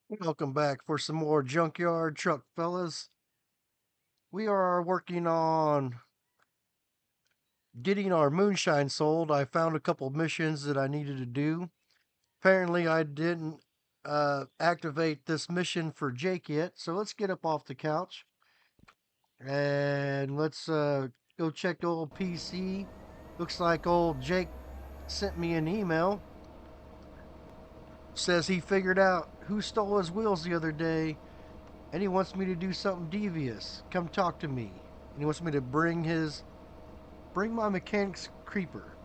Welcome back for some more Junkyard Truck, fellas. We are working on getting our moonshine sold. I found a couple missions that I needed to do. Apparently, I didn't activate this mission for Jake yet, so let's get up off the couch and let's go check the old PC. Looks like old Jake sent me an email. Says he figured out who stole his wheels the other day and he wants me to do something devious. Come talk to me. And he wants me to bring my mechanic's creeper.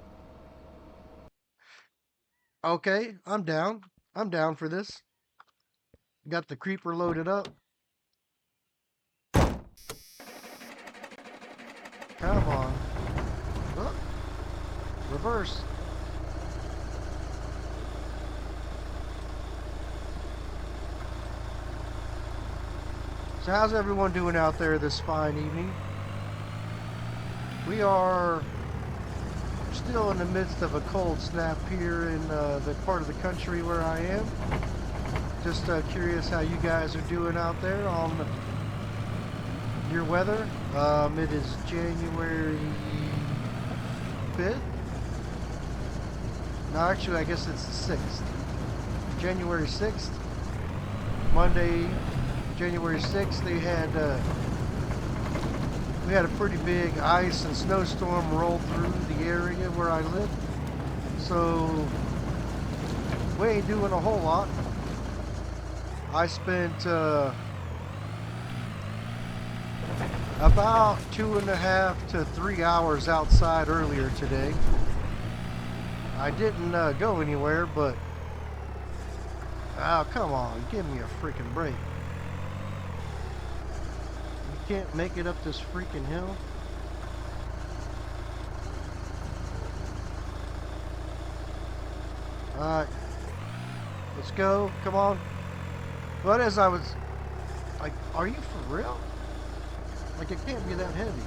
Okay, I'm down. I'm down for this. Got the creeper loaded up. Come on. Oh, reverse. So how's everyone doing out there this fine evening? We are still in the midst of a cold snap here in the part of the country where I am. Just curious how you guys are doing out there on your weather. It is January 5th. No, actually, I guess it's the 6th. January 6th. Monday, January 6th, we had a pretty big ice and snowstorm roll through the area where I live. So we ain't doing a whole lot. I spent about 2.5 to 3 hours outside earlier today. I didn't go anywhere, but oh, come on, give me a freaking break. You can't make it up this freaking hill. Alright, let's go, come on. But as I was like, are you for real? Like, it can't be that heavy.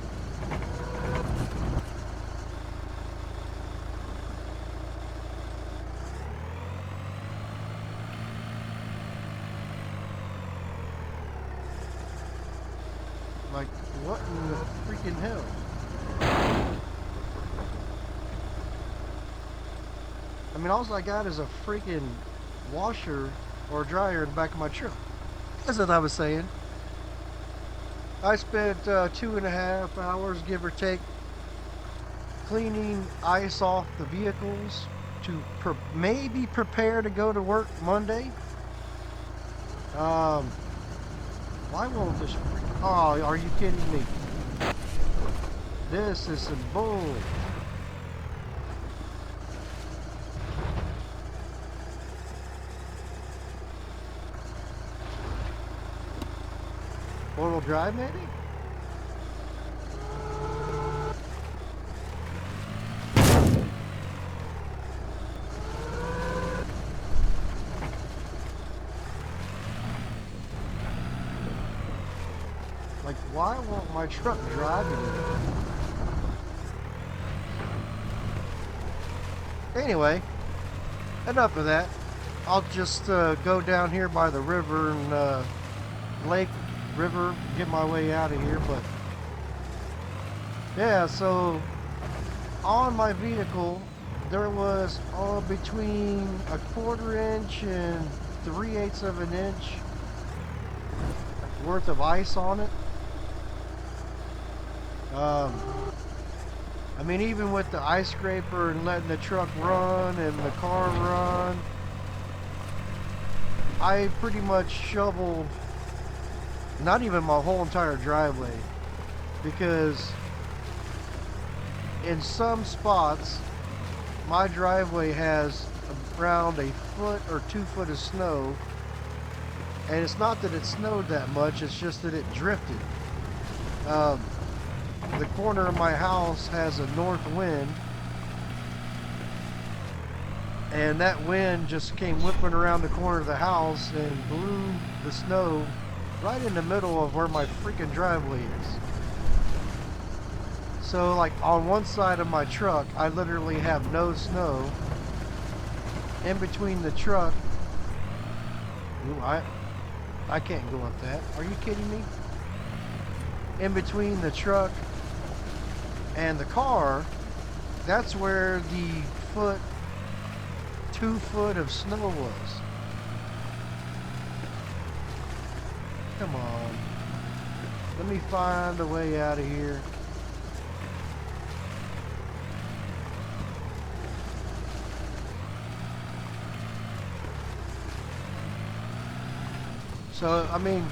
Like, what in the freaking hell? I mean, all I got is a freaking washer or dryer in the back of my truck. That's what I was saying. I spent 2.5 hours, give or take, cleaning ice off the vehicles to maybe prepare to go to work Monday. Why won't this? Oh, are you kidding me? This is some bull. Four-wheel drive, maybe? Like, why won't my truck drive anymore? Anyway, enough of that. I'll just go down here by the river and lake river, get my way out of here. But yeah, so on my vehicle there was between 1/4 inch and 3/8 of an inch worth of ice on it. I mean, even with the ice scraper and letting the truck run and the car run, I pretty much shoveled not even my whole entire driveway, because in some spots my driveway has around 1 or 2 foot of snow, and it's not that it snowed that much, it's just that it drifted. The corner of my house has a north wind, and that wind just came whipping around the corner of the house and blew the snow right in the middle of where my freaking driveway is. So like on one side of my truck, I literally have no snow. In between the truck, I can't go up that. Are you kidding me? In between the truck and the car, that's where the 2 foot of snow was. Come on. Let me find a way out of here. So, I mean,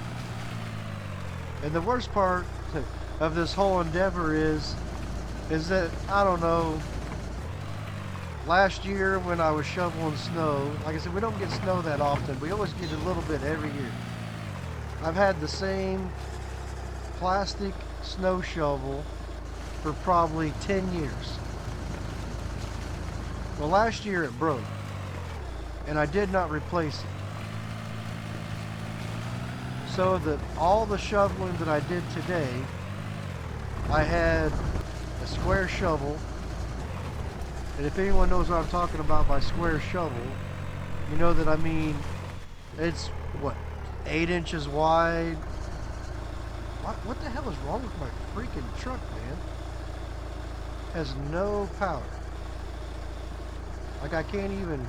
and the worst part of this whole endeavor is that, I don't know, last year when I was shoveling snow, like I said, we don't get snow that often. We always get a little bit every year. I've had the same plastic snow shovel for probably 10 years. Well, last year it broke, and I did not replace it. So that all the shoveling that I did today, I had a square shovel. And if anyone knows what I'm talking about by square shovel, you know that I mean, it's what, 8 inches wide. What the hell is wrong with my freaking truck, man? Has no power. Like I can't even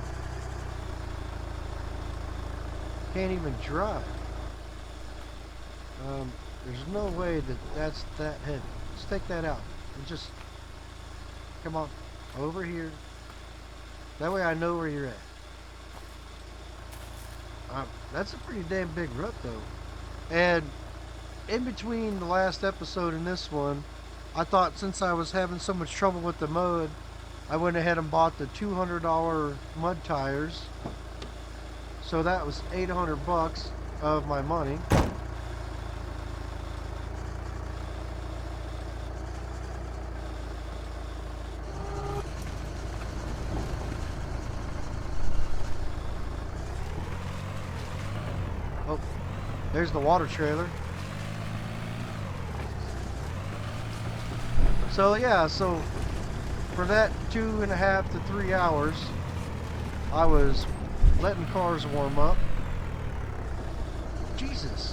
drive. There's no way that that's that heavy. Let's take that out and just come on over here. That way I know where you're at. That's a pretty damn big rut though. And in between the last episode and this one, I thought since I was having so much trouble with the mud, I went ahead and bought the $200 mud tires. So that was $800 of my money. Oh, there's the water trailer. So yeah, so for that 2.5 to 3 hours, I was letting cars warm up. Jesus.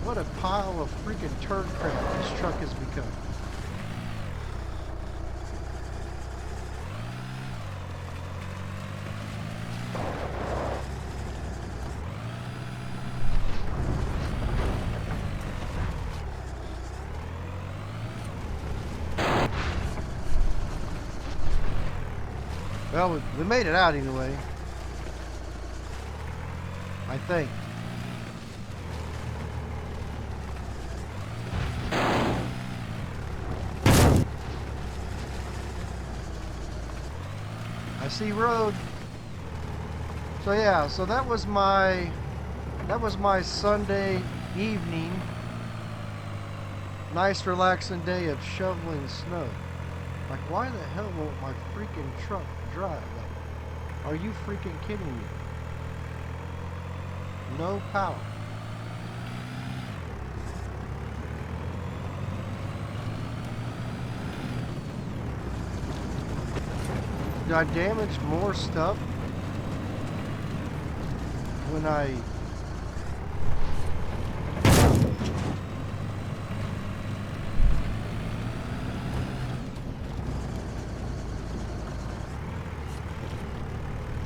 What a pile of freaking turd crap this truck has become. Well, we made it out anyway. I think. I see road. So yeah, so that was my Sunday evening. Nice relaxing day of shoveling snow. Like, why the hell won't my freaking truck drive? Like, are you freaking kidding me? No power. Did I damage more stuff when I...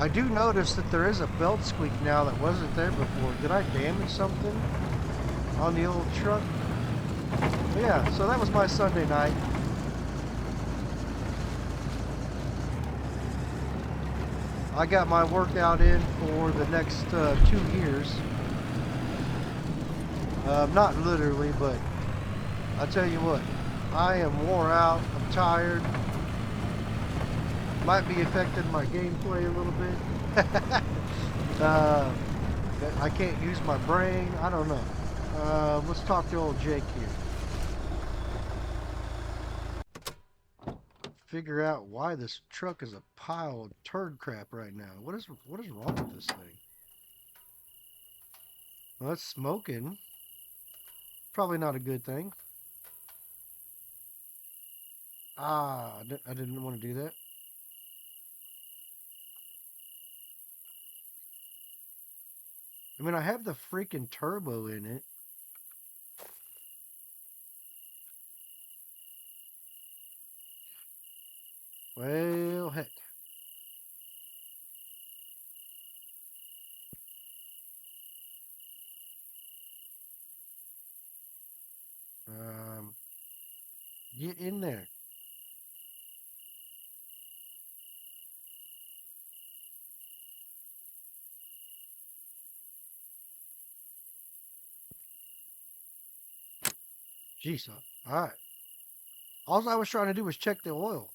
I do notice that there is a belt squeak now that wasn't there before. Did I damage something on the old truck? But yeah, so that was my Sunday night. I got my workout in for the next 2 years. Not literally, but I'll tell you what, I am wore out, I'm tired. Might be affecting my gameplay a little bit. I can't use my brain. I don't know. Let's talk to old Jake here. Figure out why this truck is a pile of turd crap right now. What is wrong with this thing? Well, it's smoking. Probably not a good thing. I didn't want to do that. I mean, I have the freaking turbo in it. Well, heck. Get in there. Jeez. All right. All I was trying to do was check the oil.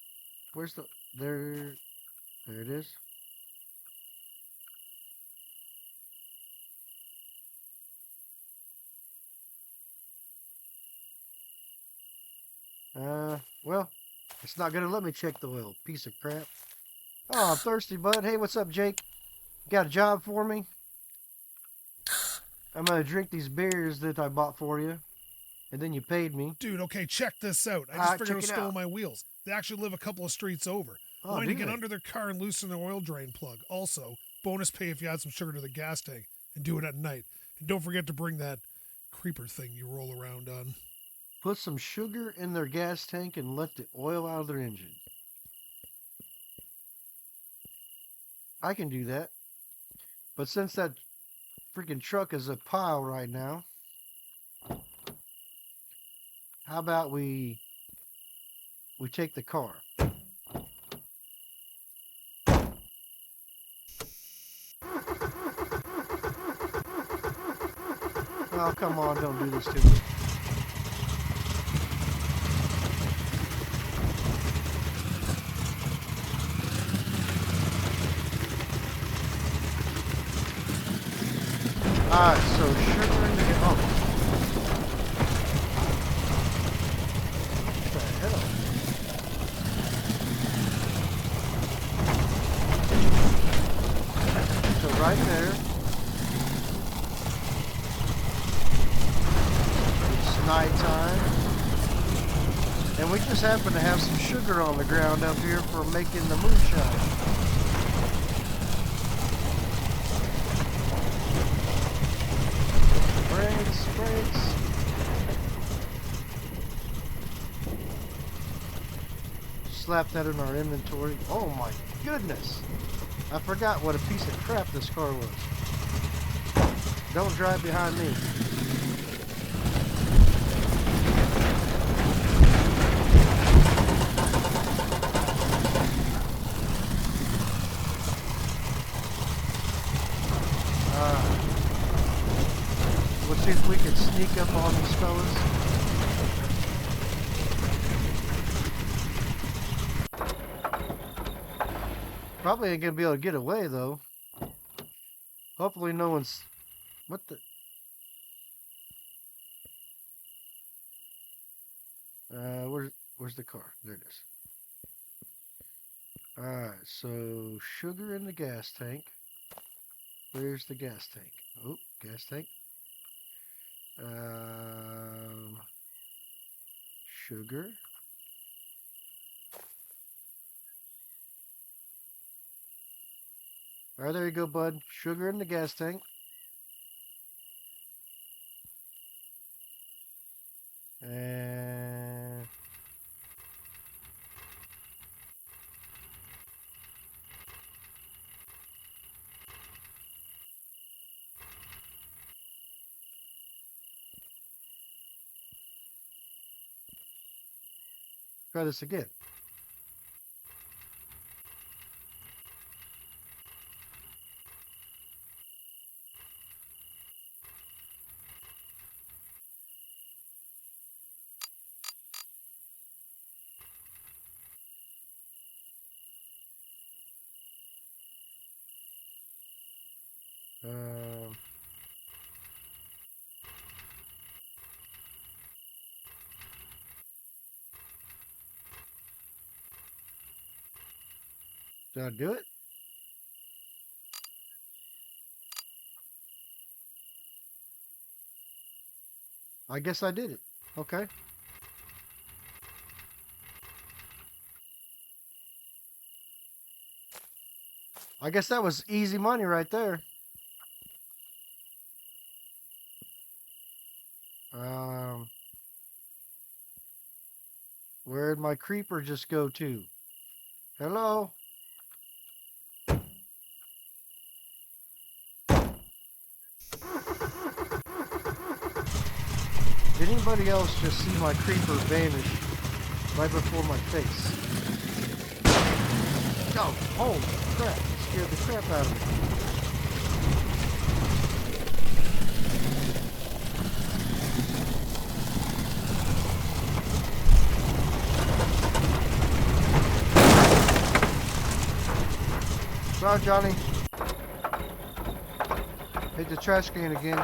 Where's the... There... There it is. Well, it's not gonna let me check the oil. Piece of crap. Oh, I'm thirsty, bud. Hey, what's up, Jake? Got a job for me? I'm gonna drink these beers that I bought for you, and then you paid me. Dude, okay, check this out. I just figured check out it stole out. my wheels. They actually live a couple of streets over. Oh, Wanted do to get they? under their car and loosen their oil drain plug. Also, bonus pay if you add some sugar to the gas tank and do it at night. And don't forget to bring that creeper thing you roll around on. Put some sugar in their gas tank and let the oil out of their engine. I can do that. But since that freaking truck is a pile right now, how about we take the car? Oh, come on, don't do this to me. Alright, so sugar in the... Oh. What the hell? So right there, it's nighttime, and we just happen to have some sugar on the ground up here for making the moonshine. Brakes. Slap that in our inventory. Oh my goodness! I forgot what a piece of crap this car was. Don't drive behind me. Let's see if we can sneak up on these fellas. Probably ain't gonna be able to get away though. Hopefully no one's... What the... where's the car? There it is. Alright, so sugar in the gas tank. Where's the gas tank? Oh, gas tank. Sugar. Alright, there you go, bud. Sugar in the gas tank. And... try this again. Um... Did I do it? I guess I did it. Okay. I guess that was easy money right there. Um, where'd my creeper just go to? Hello? Did anybody else just see my creeper vanish right before my face? Oh, holy crap. It scared the crap out of me. Sorry, Johnny. Hit the trash can again.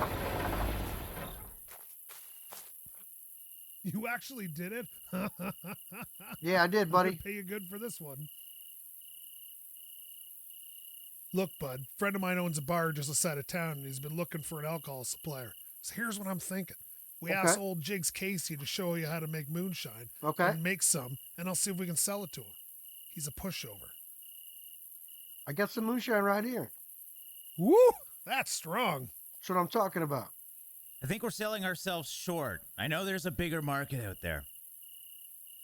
You actually did it? Yeah, I did, I'm buddy. gonna pay you good for this one. Look, bud, a friend of mine owns a bar just outside of town, and he's been looking for an alcohol supplier. So here's what I'm thinking. We ask old Jigs Casey to show you how to make moonshine. Okay. And make some, and I'll see if we can sell it to him. He's a pushover. I got some moonshine right here. Woo! That's strong. That's what I'm talking about. I think we're selling ourselves short. I know there's a bigger market out there.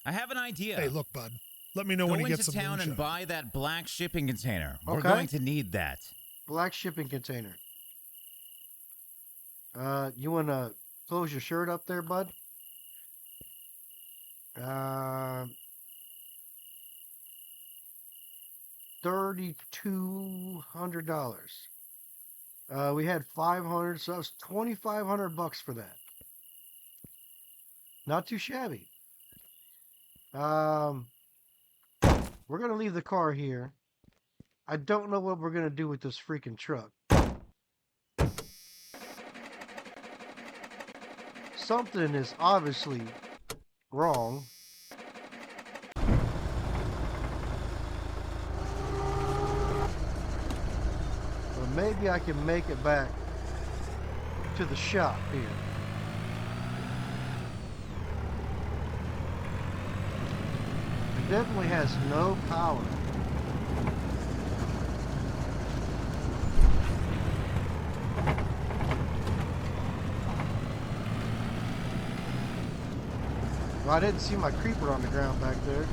I have an idea. Hey, look, bud. Let me know Go when you into get some town moonshine. and buy that black shipping container. We're Okay. going to need that. Black shipping container. You want to close your shirt up there, bud? $3,200. We had 500, so that was $2,500 for that. Not too shabby. We're gonna leave the car here. I don't know what we're gonna do with this freaking truck. Something is obviously wrong. But maybe I can make it back to the shop here. It definitely has no power. Well, I didn't see my creeper on the ground back there.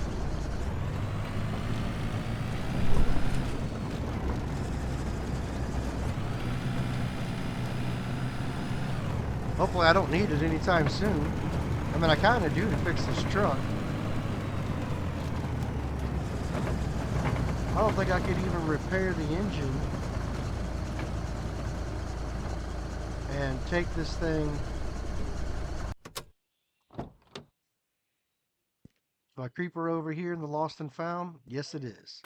Hopefully I don't need it anytime soon. I mean, I kind of do to fix this truck. I don't think I could even repair the engine and take this thing. My creeper over here in the lost and found? Yes, it is.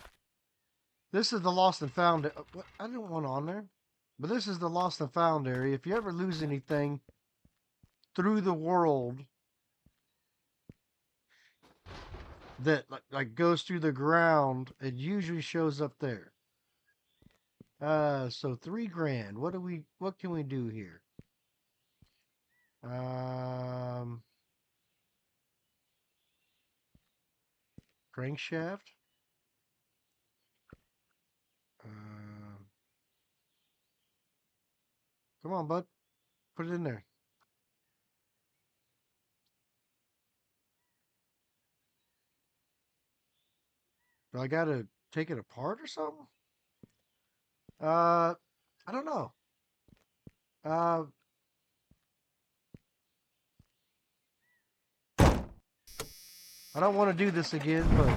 This is the lost and found. I didn't want on there, but this is the lost and found area. If you ever lose anything through the world that like goes through the ground, it usually shows up there. So $3,000. What can we do here? Crankshaft. Come on, bud. Put it in there. Do I gotta take it apart or something? I don't know. I don't want to do this again, but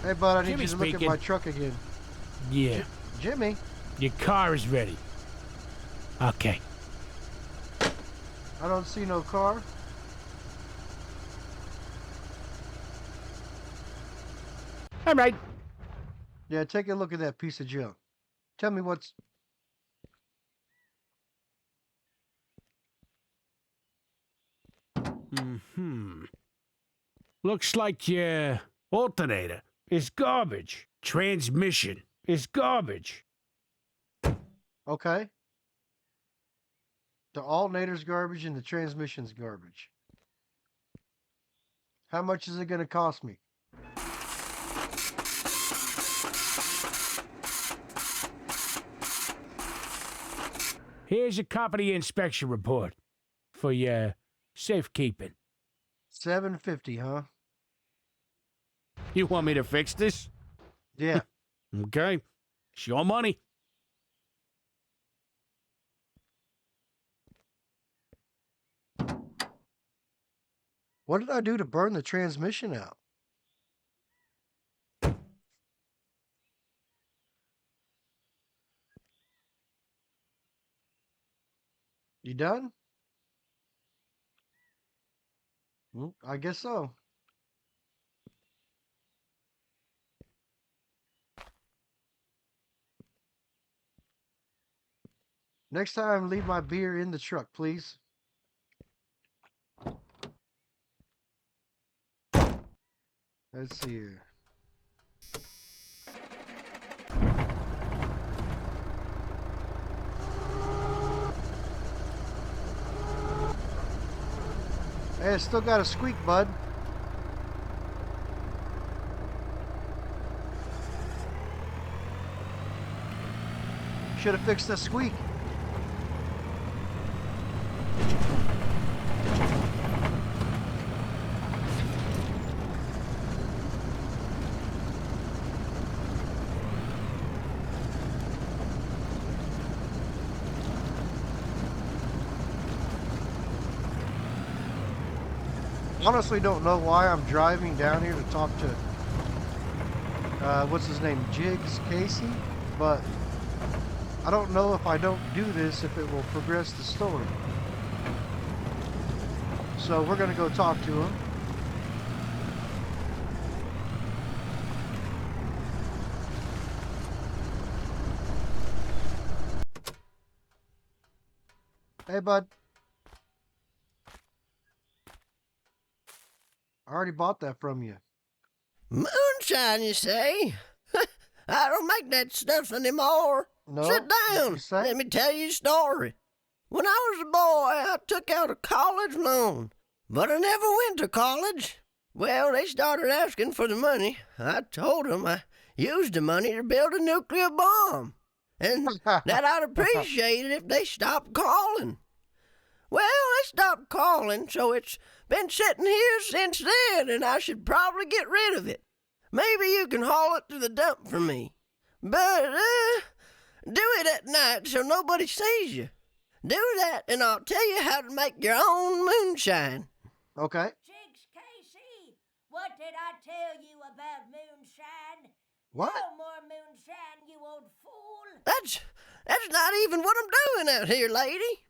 hey, bud, I need Jimmy you to look at speaking. my truck again. Yeah, Jimmy, your car is ready. Okay. I don't see no car. All right. Yeah, take a look at that piece of junk. Tell me what's... Looks like your alternator is garbage. Transmission is garbage. Okay. The alternator's garbage and the transmission's garbage. How much is it going to cost me? Here's a copy of the inspection report for your safekeeping. $7.50, huh? You want me to fix this? Yeah. Okay. It's your money. What did I do to burn the transmission out? You done? I guess so. Next time, leave my beer in the truck, please. Let's see here. Hey, it's still got a squeak, bud. Should have fixed the squeak. Honestly, don't know why I'm driving down here to talk to what's his name, Jigs Casey, but I don't know if I don't do this if it will progress the story. So we're gonna go talk to him. Hey, bud. I already bought that from you. Moonshine, you say? I don't make that stuff anymore. No? Sit down. You say? Let me tell you a story. When I was a boy, I took out a college loan, but I never went to college. Well, they started asking for the money. I told them I used the money to build a nuclear bomb, and that I'd appreciate it if they stopped calling. Well, they stopped calling, so it's been sitting here since then, and I should probably get rid of it. Maybe you can haul it to the dump for me. But, do it at night so nobody sees you. Do that, and I'll tell you how to make your own moonshine. Okay. Jigs Casey, what did I tell you about moonshine? What? No more moonshine, you old fool. That's not even what I'm doing out here, lady.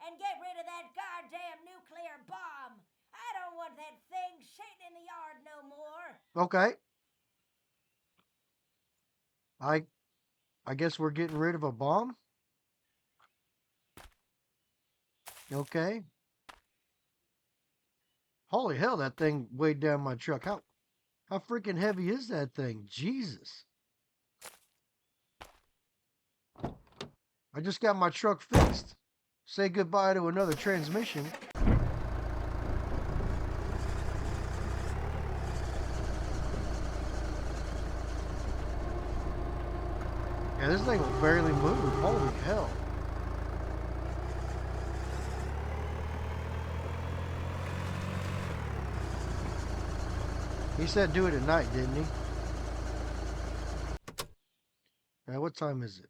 And get rid of that goddamn nuclear bomb. I don't want that thing sitting in the yard no more. Okay. I guess we're getting rid of a bomb. Okay. Holy hell, that thing weighed down my truck. How freaking heavy is that thing? Jesus. I just got my truck fixed. Say goodbye to another transmission. Yeah, this thing will barely move. Holy hell. He said do it at night, didn't he? Now, what time is it?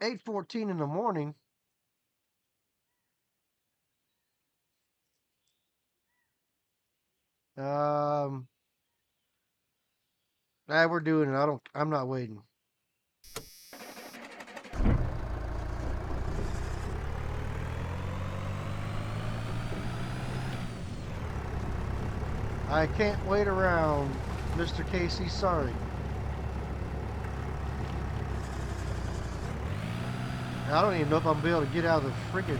8:14 in the morning. We're doing it. I'm not waiting. I can't wait around, Mr. Casey, sorry. I don't even know if I'm gonna be able to get out of the friggin'...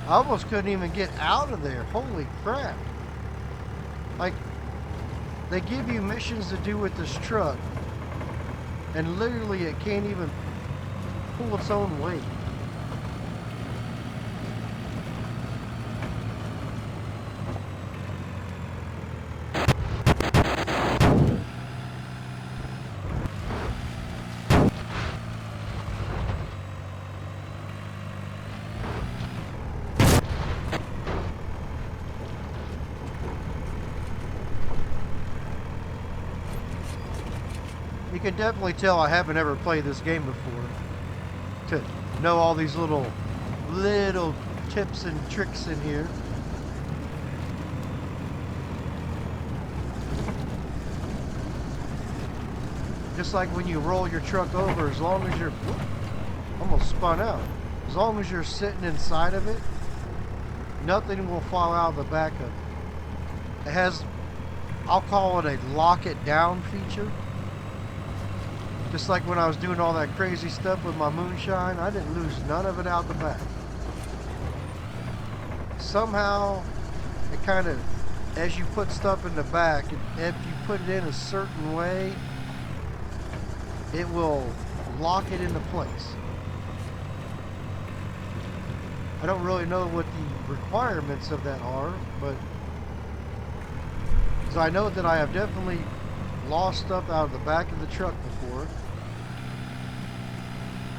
I almost couldn't even get out of there. Holy crap. Like, they give you missions to do with this truck. And literally it can't even pull its own weight. You can definitely tell I haven't ever played this game before to know all these little tips and tricks in here. Just like when you roll your truck over, as long as you're almost spun out, as long as you're sitting inside of it, nothing will fall out of the back of it. It has, I'll call it a lock it down feature. Just like when I was doing all that crazy stuff with my moonshine, I didn't lose none of it out the back. Somehow, it kind of, as you put stuff in the back, if you put it in a certain way, it will lock it into place. I don't really know what the requirements of that are, but because I know that I have definitely lost stuff out of the back of the truck before.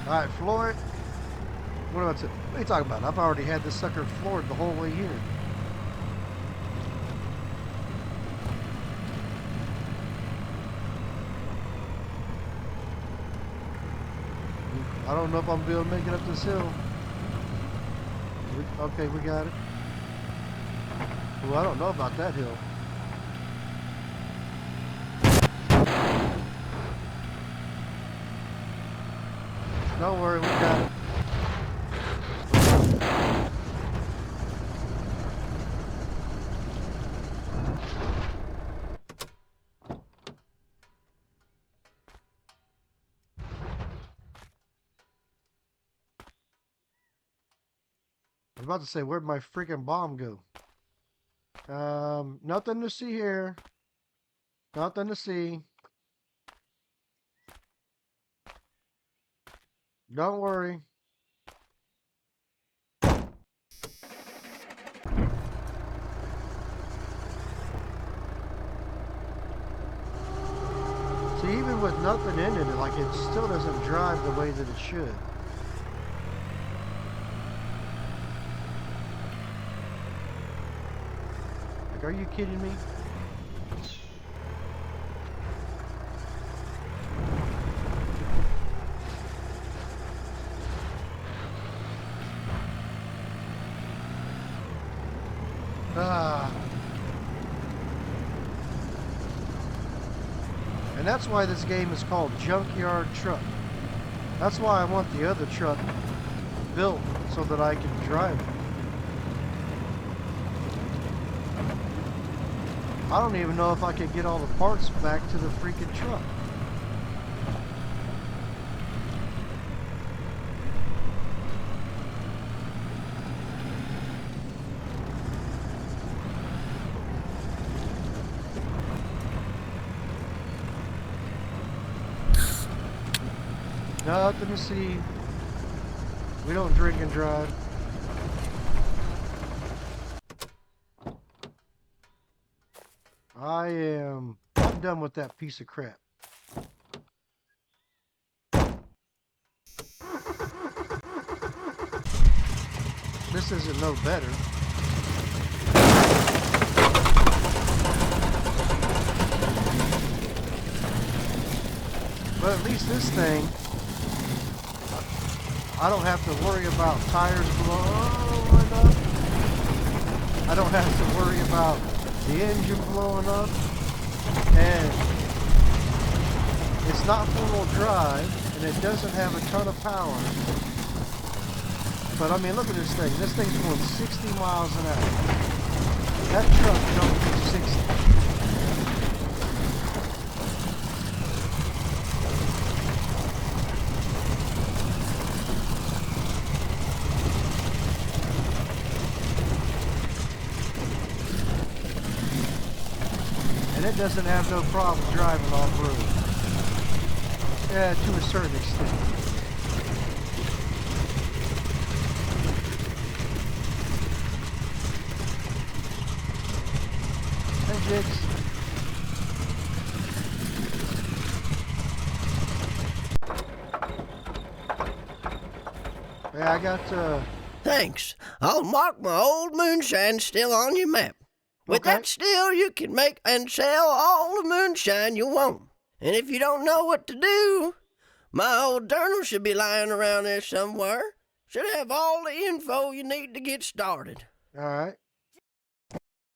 Alright, floor it. What are you talking about? I've already had this sucker floored the whole way here. I don't know if I'm gonna be able to make it up this hill. Okay, we got it. Well, I don't know about that hill. Don't worry, we got it. I was about to say, where'd my freaking bomb go? Nothing to see here. Nothing to see. Don't worry. See, even with nothing in it, like it still doesn't drive the way that it should. Like, are you kidding me? And that's why this game is called Junkyard Truck. That's why I want the other truck built so that I can drive it. I don't even know if I could get all the parts back to the freaking truck. Nothing to see. We don't drink and drive. I'm done with that piece of crap. This isn't no better. But at least this thing, I don't have to worry about tires blowing up. I don't have to worry about the engine blowing up. And it's not four-wheel drive, and it doesn't have a ton of power. But I mean, look at this thing. This thing's going 60 miles an hour. That truck don't do 60. And it doesn't have no problem driving off-road. Yeah, to a certain extent. Hey, Jigs. Yeah, I got, Thanks. I'll mark my old moonshine still on your map. With Okay. that still, you can make and sell all the moonshine you want. And if you don't know what to do, my old journal should be lying around there somewhere. Should have all the info you need to get started. alright.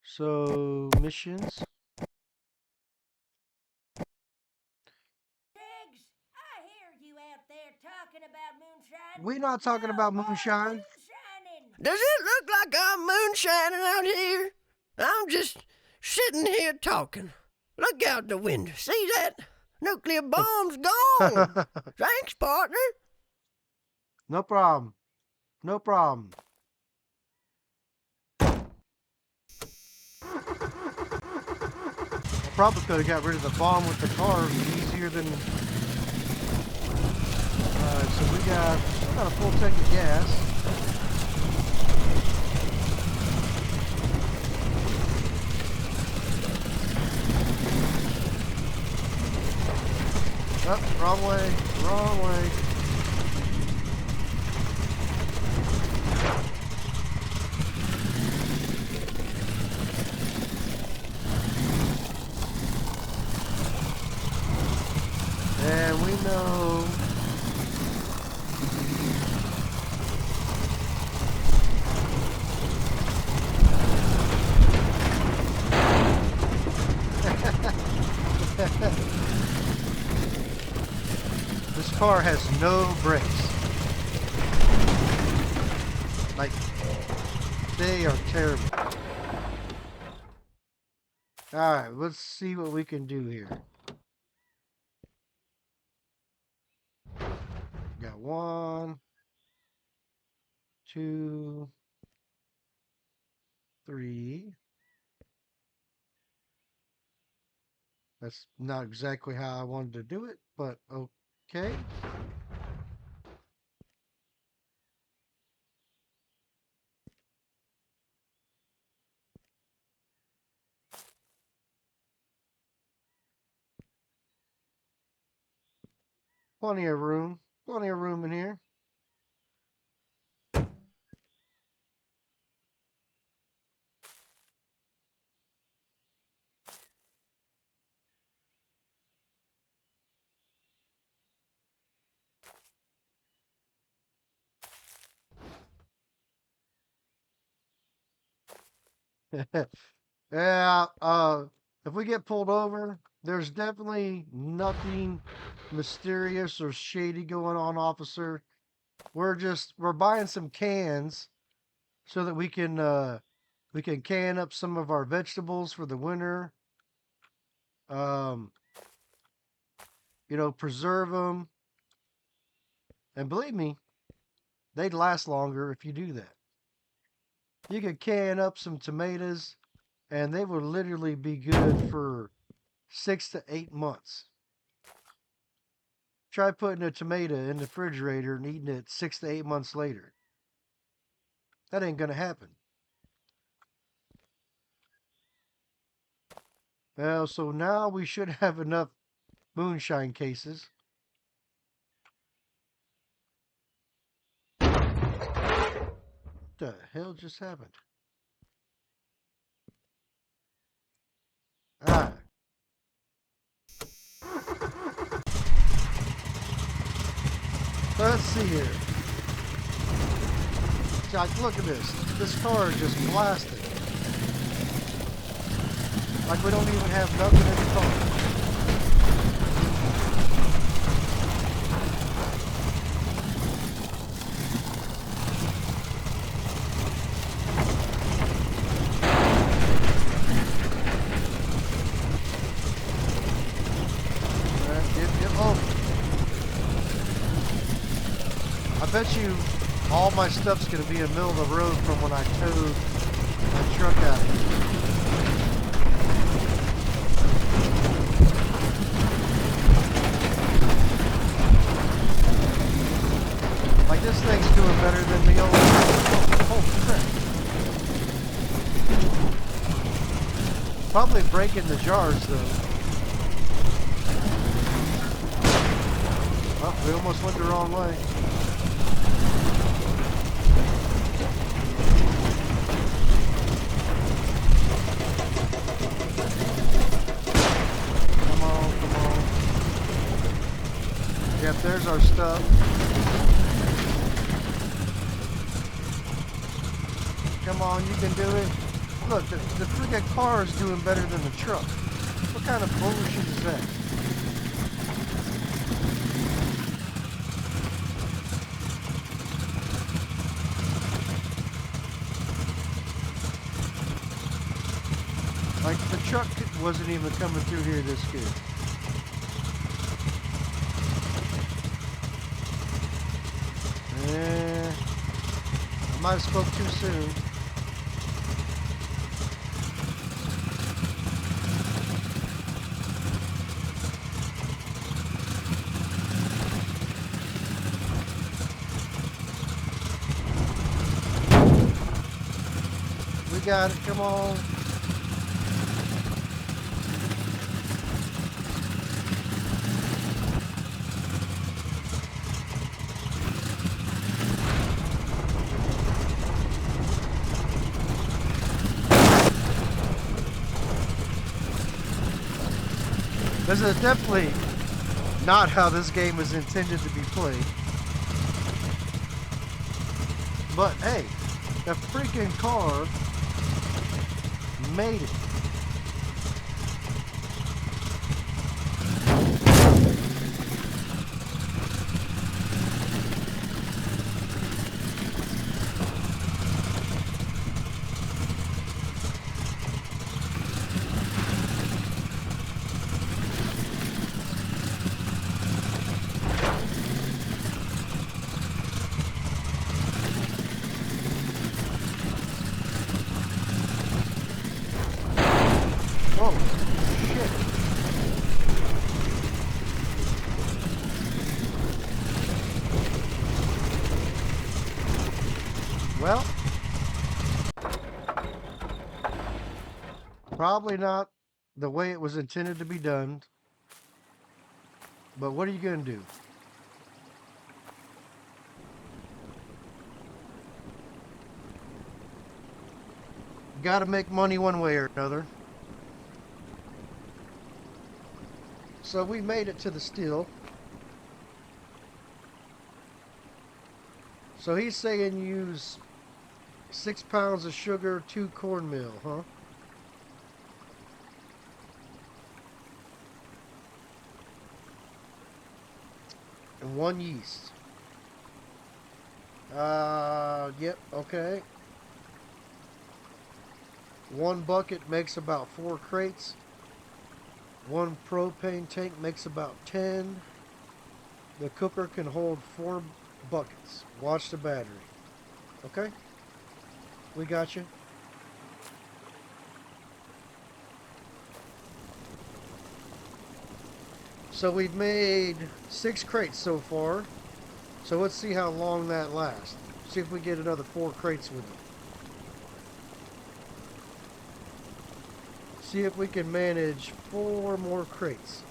So, missions. Diggs, I hear you out there talking about moonshine. We not talking about No more moonshine. moonshining. Does it look like I'm moonshining out here? I'm just sitting here talking. Look out the window. See that? Nuclear bomb's gone. Thanks, partner. No problem. No problem. I probably could have got rid of the bomb with the car. It'd be easier than... Alright, so we got a full tank of gas. Oh, wrong way. Wrong way. And we know this car has no brakes. Like, they are terrible. Alright, let's see what we can do here. Got 1, 2, 3. That's not exactly how I wanted to do it, but okay. Plenty of room. Plenty of room in here. Yeah, if we get pulled over, there's definitely nothing mysterious or shady going on, officer. We're buying some cans so that we can can up some of our vegetables for the winter. Preserve them. And believe me, they'd last longer if you do that. You could can up some tomatoes and they will literally be good for 6 to 8 months. Try putting a tomato in the refrigerator and eating it 6 to 8 months later. That ain't gonna happen. Well, so now we should have enough moonshine cases. What the hell just happened? Alright. Let's see here. Jack, look at this. This car is just blasted. Like we don't even have nothing in the car. I bet you all my stuff's going to be in the middle of the road from when I towed my truck out of here. Probably breaking the jars though. Oh, we almost went the wrong way. Come on, come on. Yep, there's our stuff. Come on, you can do it. Look, the freaking car is doing better than the truck. What kind of bullshit is that? Like, the truck wasn't even coming through here this good. I might have spoke too soon. We got it, come on. This is definitely not how this game is intended to be played. But hey, the freaking car made it. Oh, shit. Well, probably not the way it was intended to be done. But what are you going to do? Got to make money one way or another. So we made it to the still. So he's saying use 6 pounds of sugar, 2 cornmeal, huh? And 1 yeast. Yep, okay. 1 bucket makes about 4 crates. 1 propane tank makes about 10. The cooker can hold 4 buckets. Watch the battery. Okay? We got you. So we've made 6 crates so far. So let's see how long that lasts. See if we get another 4 crates with it. See if we can manage 4 more crates.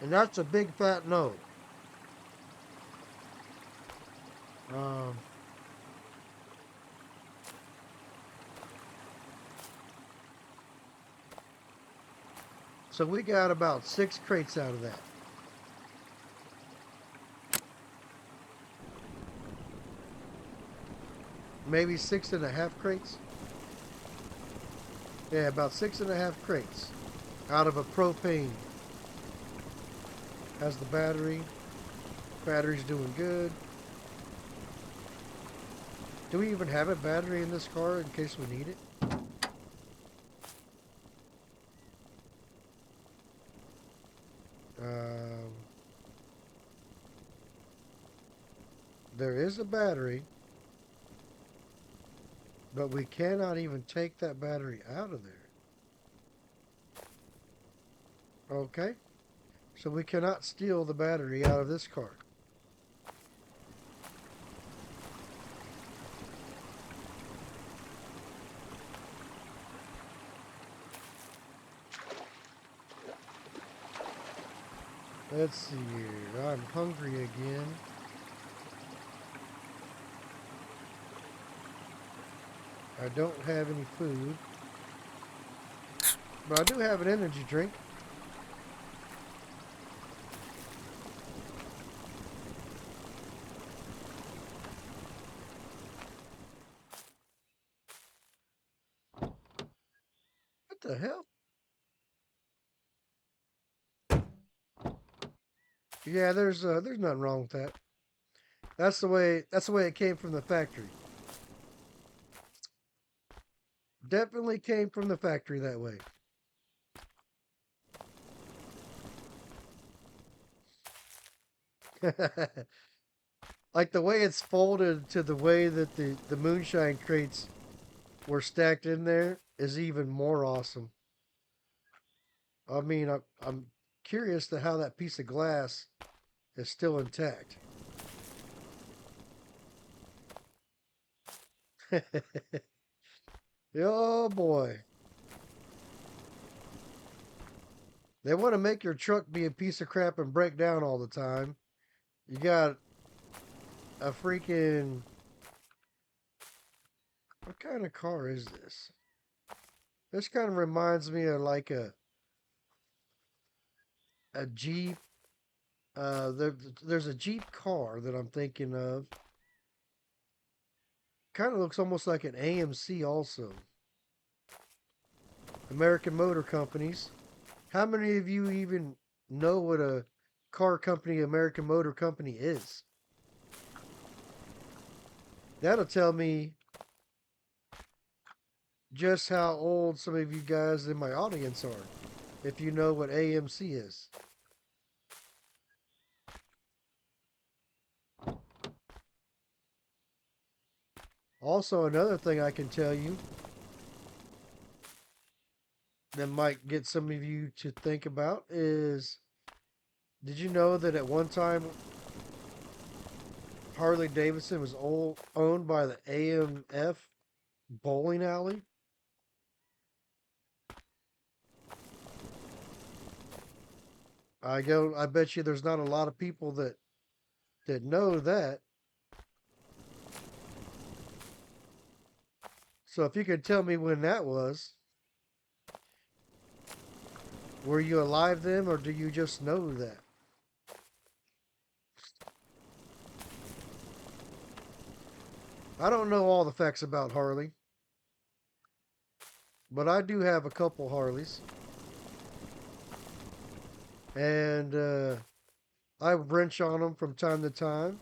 And that's a big fat no. So we got about 6 crates out of that. Maybe 6.5 crates. Yeah, about 6.5 crates out of a propane. Has the battery. Battery's doing good. Do we even have a battery in this car in case we need it? There is a battery, but we cannot even take that battery out of there. Okay. So we cannot steal the battery out of this car. Let's see here. I'm hungry again. I don't have any food. But I do have an energy drink. What the hell? Yeah, there's nothing wrong with that. That's the way it came from the factory. Definitely came from the factory that way. Like the way it's folded to the way that the moonshine crates were stacked in there is even more awesome. I mean, I'm curious to how that piece of glass is still intact. Oh boy. They want to make your truck be a piece of crap and break down all the time. You got a freaking... What kind of car is this? This kind of reminds me of like a Jeep. There's a Jeep car that I'm thinking of. Kind of looks almost like an AMC also. American Motor Companies. How many of you even know what a car company, American Motor Company is? That'll tell me just how old some of you guys in my audience are, if you know what AMC is. Also, another thing I can tell you that might get some of you to think about is, did you know that at one time Harley Davidson was owned by the AMF bowling alley? I bet you there's not a lot of people that know that. So if you could tell me when that was, were you alive then, or do you just know that? I don't know all the facts about Harley, but I do have a couple Harleys. And I wrench on them from time to time.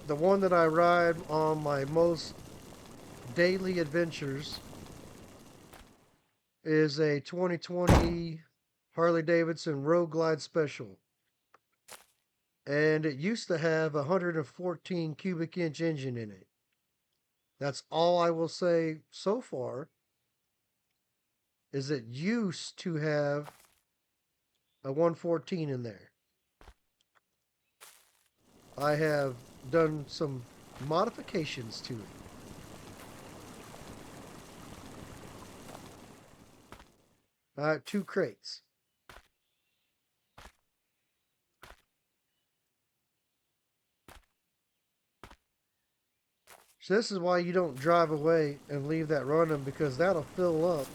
The one that I ride on my most daily adventures is a 2020 Harley Davidson Road Glide Special. And it used to have a 114 cubic inch engine in it. That's all I will say so far, is it used to have a 114 in there. I have done some modifications to it. Two crates. So this is why you don't drive away and leave that running, because that'll fill up.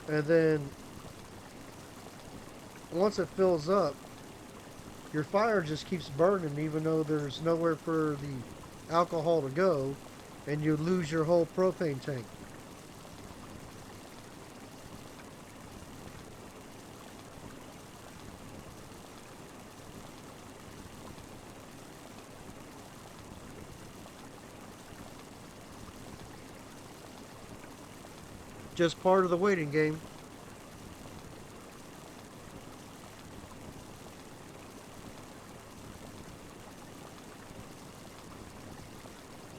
And then once it fills up, your fire just keeps burning even though there's nowhere for the alcohol to go, and you lose your whole propane tank. Just part of the waiting game.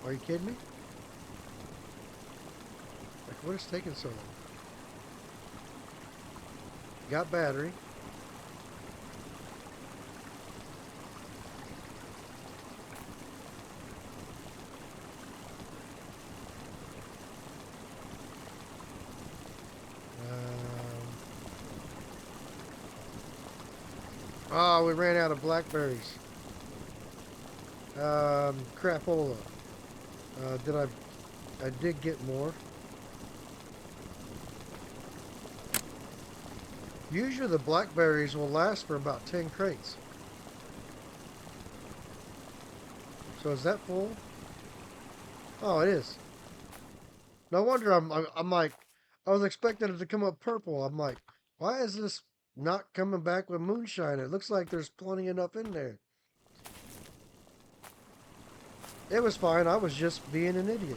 Are you kidding me? Like, what is taking so long? Got battery. Oh, we ran out of blackberries. Crapola. I did get more. Usually the blackberries will last for about 10 crates. So is that full? Oh, it is. No wonder I'm like, I was expecting it to come up purple. I'm like, why is this not coming back with moonshine? It looks like there's plenty enough in there. It was fine. I was just being an idiot.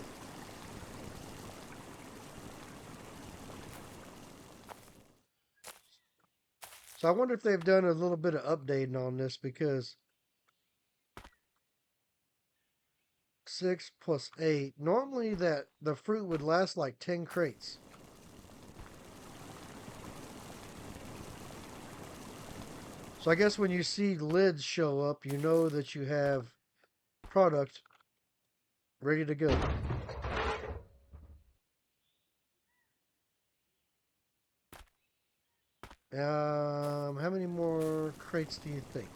So I wonder if they've done a little bit of updating on this, because 6 plus 8. Normally that the fruit would last like 10 crates. So I guess when you see lids show up, you know that you have product ready to go. How many more crates do you think?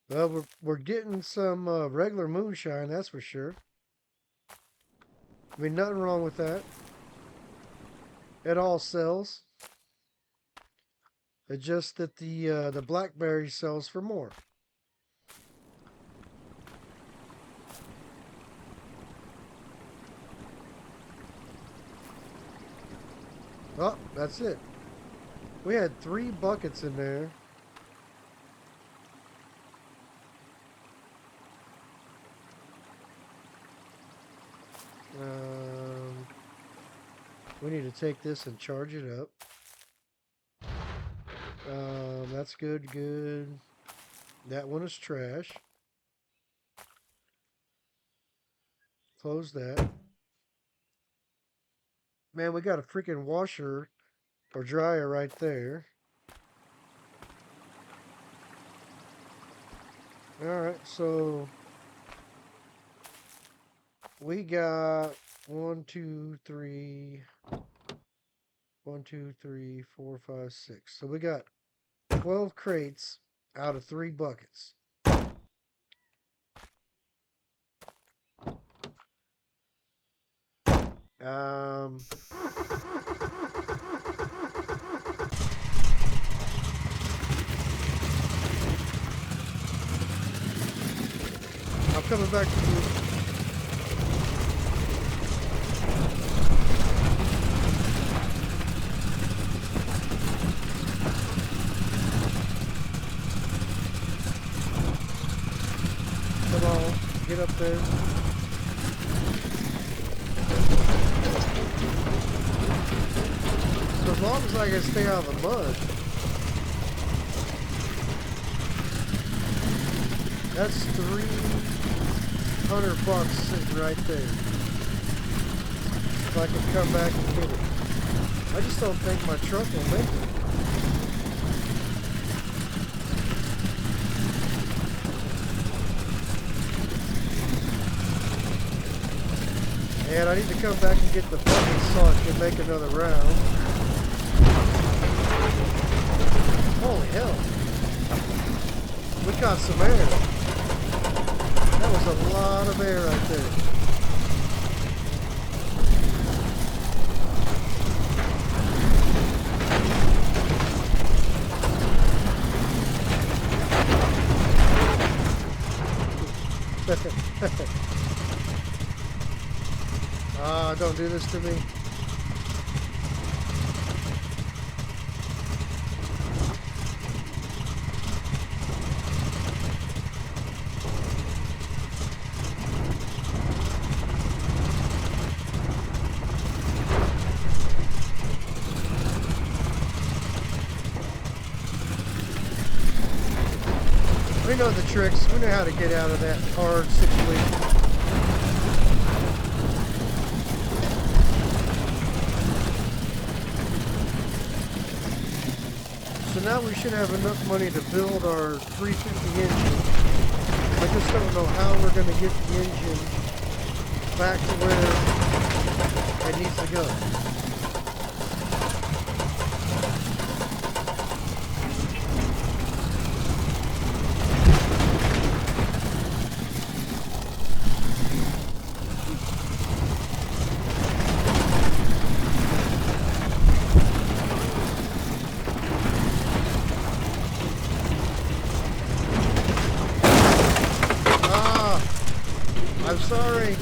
Well, we're getting some regular moonshine, that's for sure. I mean, nothing wrong with that. It all sells. It's just that the blackberry sells for more. Oh, that's it. We had 3 buckets in there. We need to take this and charge it up. That's good. That one is trash. Close that. Man, we got a freaking washer or dryer right there. Alright, so we got 1, 2, 3, 4, 5, 6. So we got 12 crates out of 3 buckets. I'm coming back to you. Come on, get up there. So as long as I can stay out of the mud, that's $300 sitting right there. If I can come back and get it. I just don't think my truck will make it. And I need to come back and get the bucket so I can make another round. Holy hell. We caught some air. That was a lot of air right there. Don't do this to me. We know the tricks. We know how to get out of that hard situation. So now we should have enough money to build our 350 engine. I just don't know how we're going to get the engine back to where it needs to go. I'm sorry.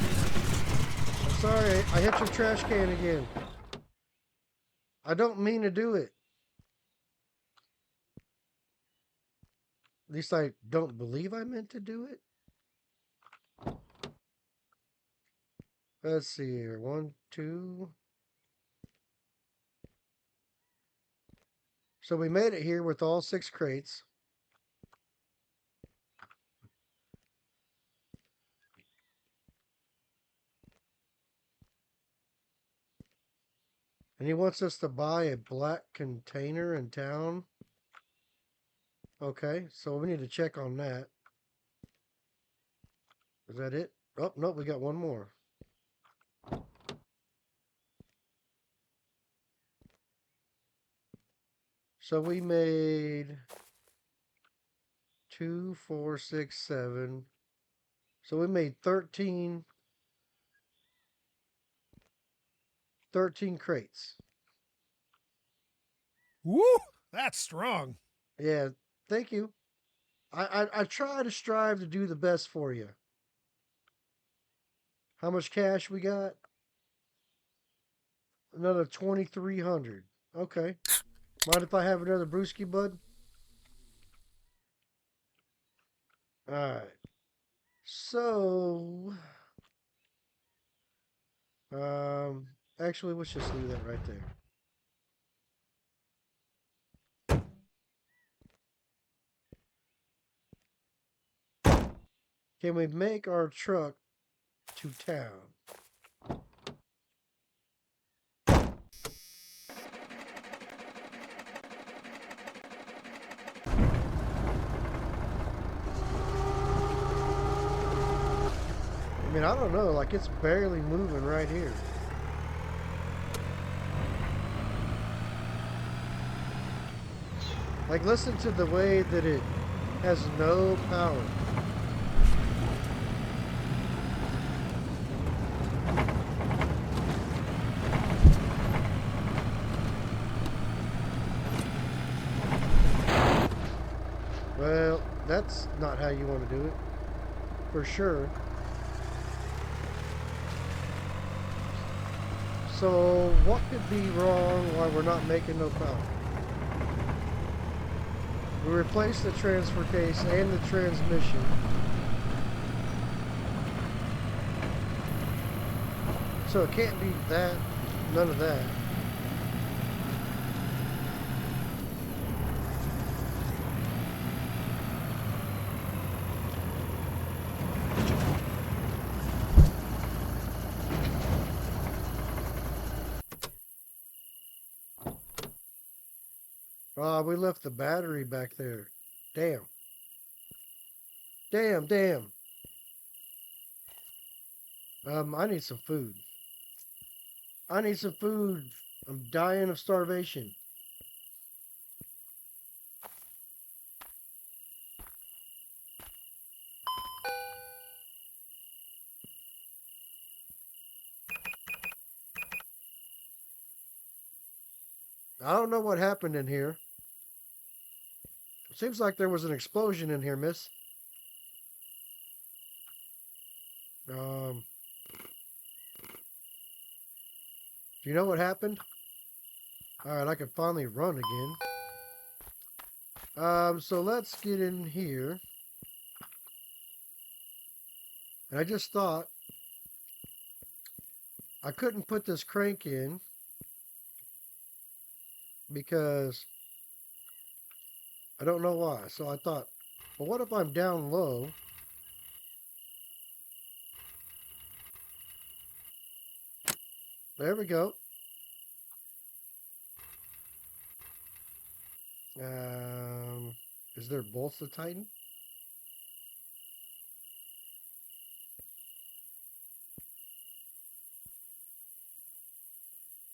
I'm sorry. I hit your trash can again. I don't mean to do it. At least I don't believe I meant to do it. Let's see here. 1, 2. So we made it here with all 6 crates. And he wants us to buy a black container in town. Okay, so we need to check on that. Is that it? Oh, no, we got one more. So we made 2, 4, 6, 7. So we made 13 crates. Woo! That's strong. Yeah, thank you. I try to strive to do the best for you. How much cash we got? Another 2,300. Okay. Mind if I have another brewski, bud? Alright. So... actually, let's just leave that right there. Can we make our truck to town? I mean, I don't know, like it's barely moving right here. Like, listen to the way that it has no power. Well, that's not how you want to do it, for sure. So, what could be wrong why we're not making no power? We replaced the transfer case and the transmission. So it can't be that, none of that. We left the battery back there. Damn. Damn. I need some food. I need some food. I'm dying of starvation. I don't know what happened in here. Seems like there was an explosion in here, miss. Do you know what happened? Alright, I can finally run again. So let's get in here. And I just thought I couldn't put this crank in because I don't know why. So I thought, But what if I'm down low? There we go. Is there bolts to tighten?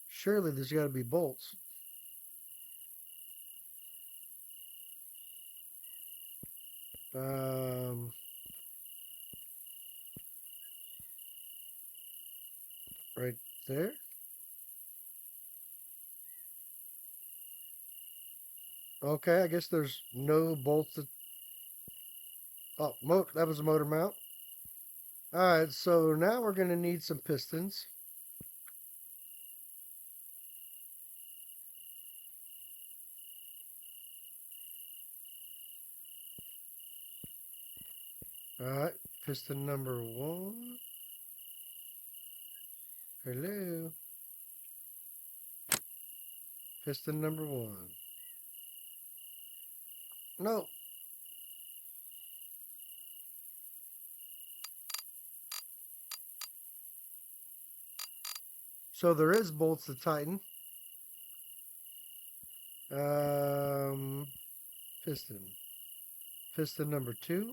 Surely there's got to be bolts. Right there. Okay, I guess there's no bolts to... Oh, that was a motor mount. Alright, so now we're going to need some pistons. Alright, piston number 1. Hello. Piston number 1. No. So there is bolts to tighten. Piston. Piston number 2.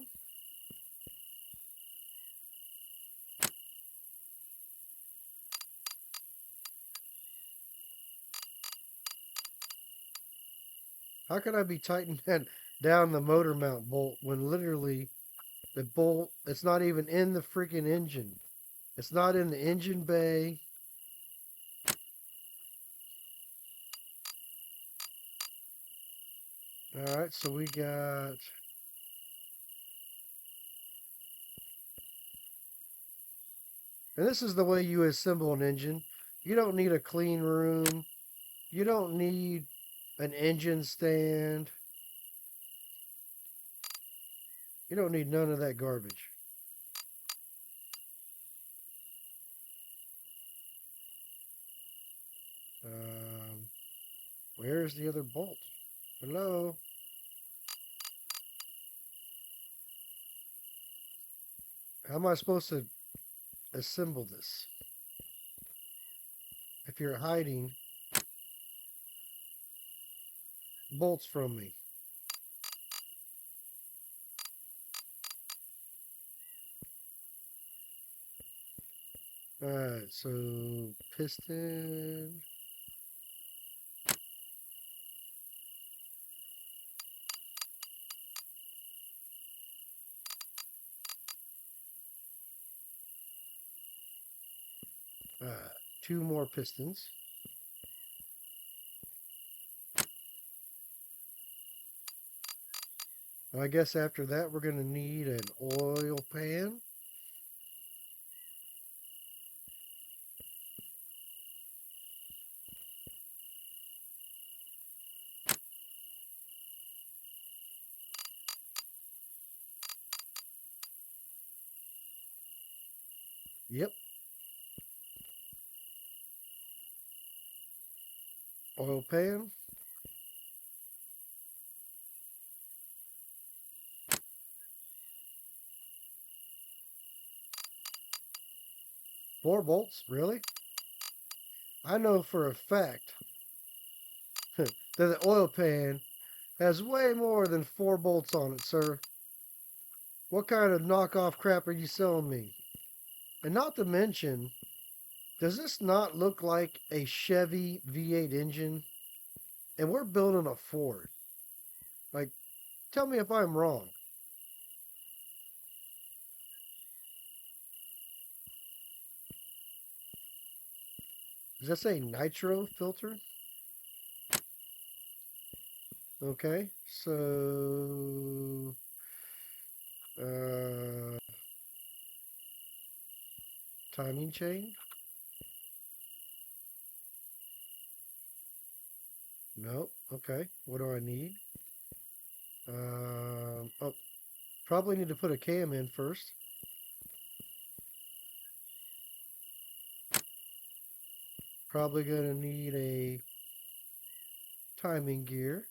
How could I be tightening down the motor mount bolt when literally the bolt, it's not even in the freaking engine. It's not in the engine bay. Alright, so we got... And this is the way you assemble an engine. You don't need a clean room. You don't need an engine stand. You don't need none of that garbage. Where's the other bolt? Hello? How am I supposed to assemble this? If you're hiding bolts from me. Alright, so piston. Two more pistons. I guess after that we're going to need an oil pan. Yep. Oil pan. Four bolts, really? I know for a fact that the oil pan has way more than 4 bolts on it, sir. What kind of knockoff crap are you selling me? And not to mention, does this not look like a Chevy V8 engine? And we're building a Ford. Like, tell me if I'm wrong. Does that say nitro filter? Okay, so timing chain? No. Okay, what do I need? Oh, probably need to put a cam in first. Probably gonna need a timing gear.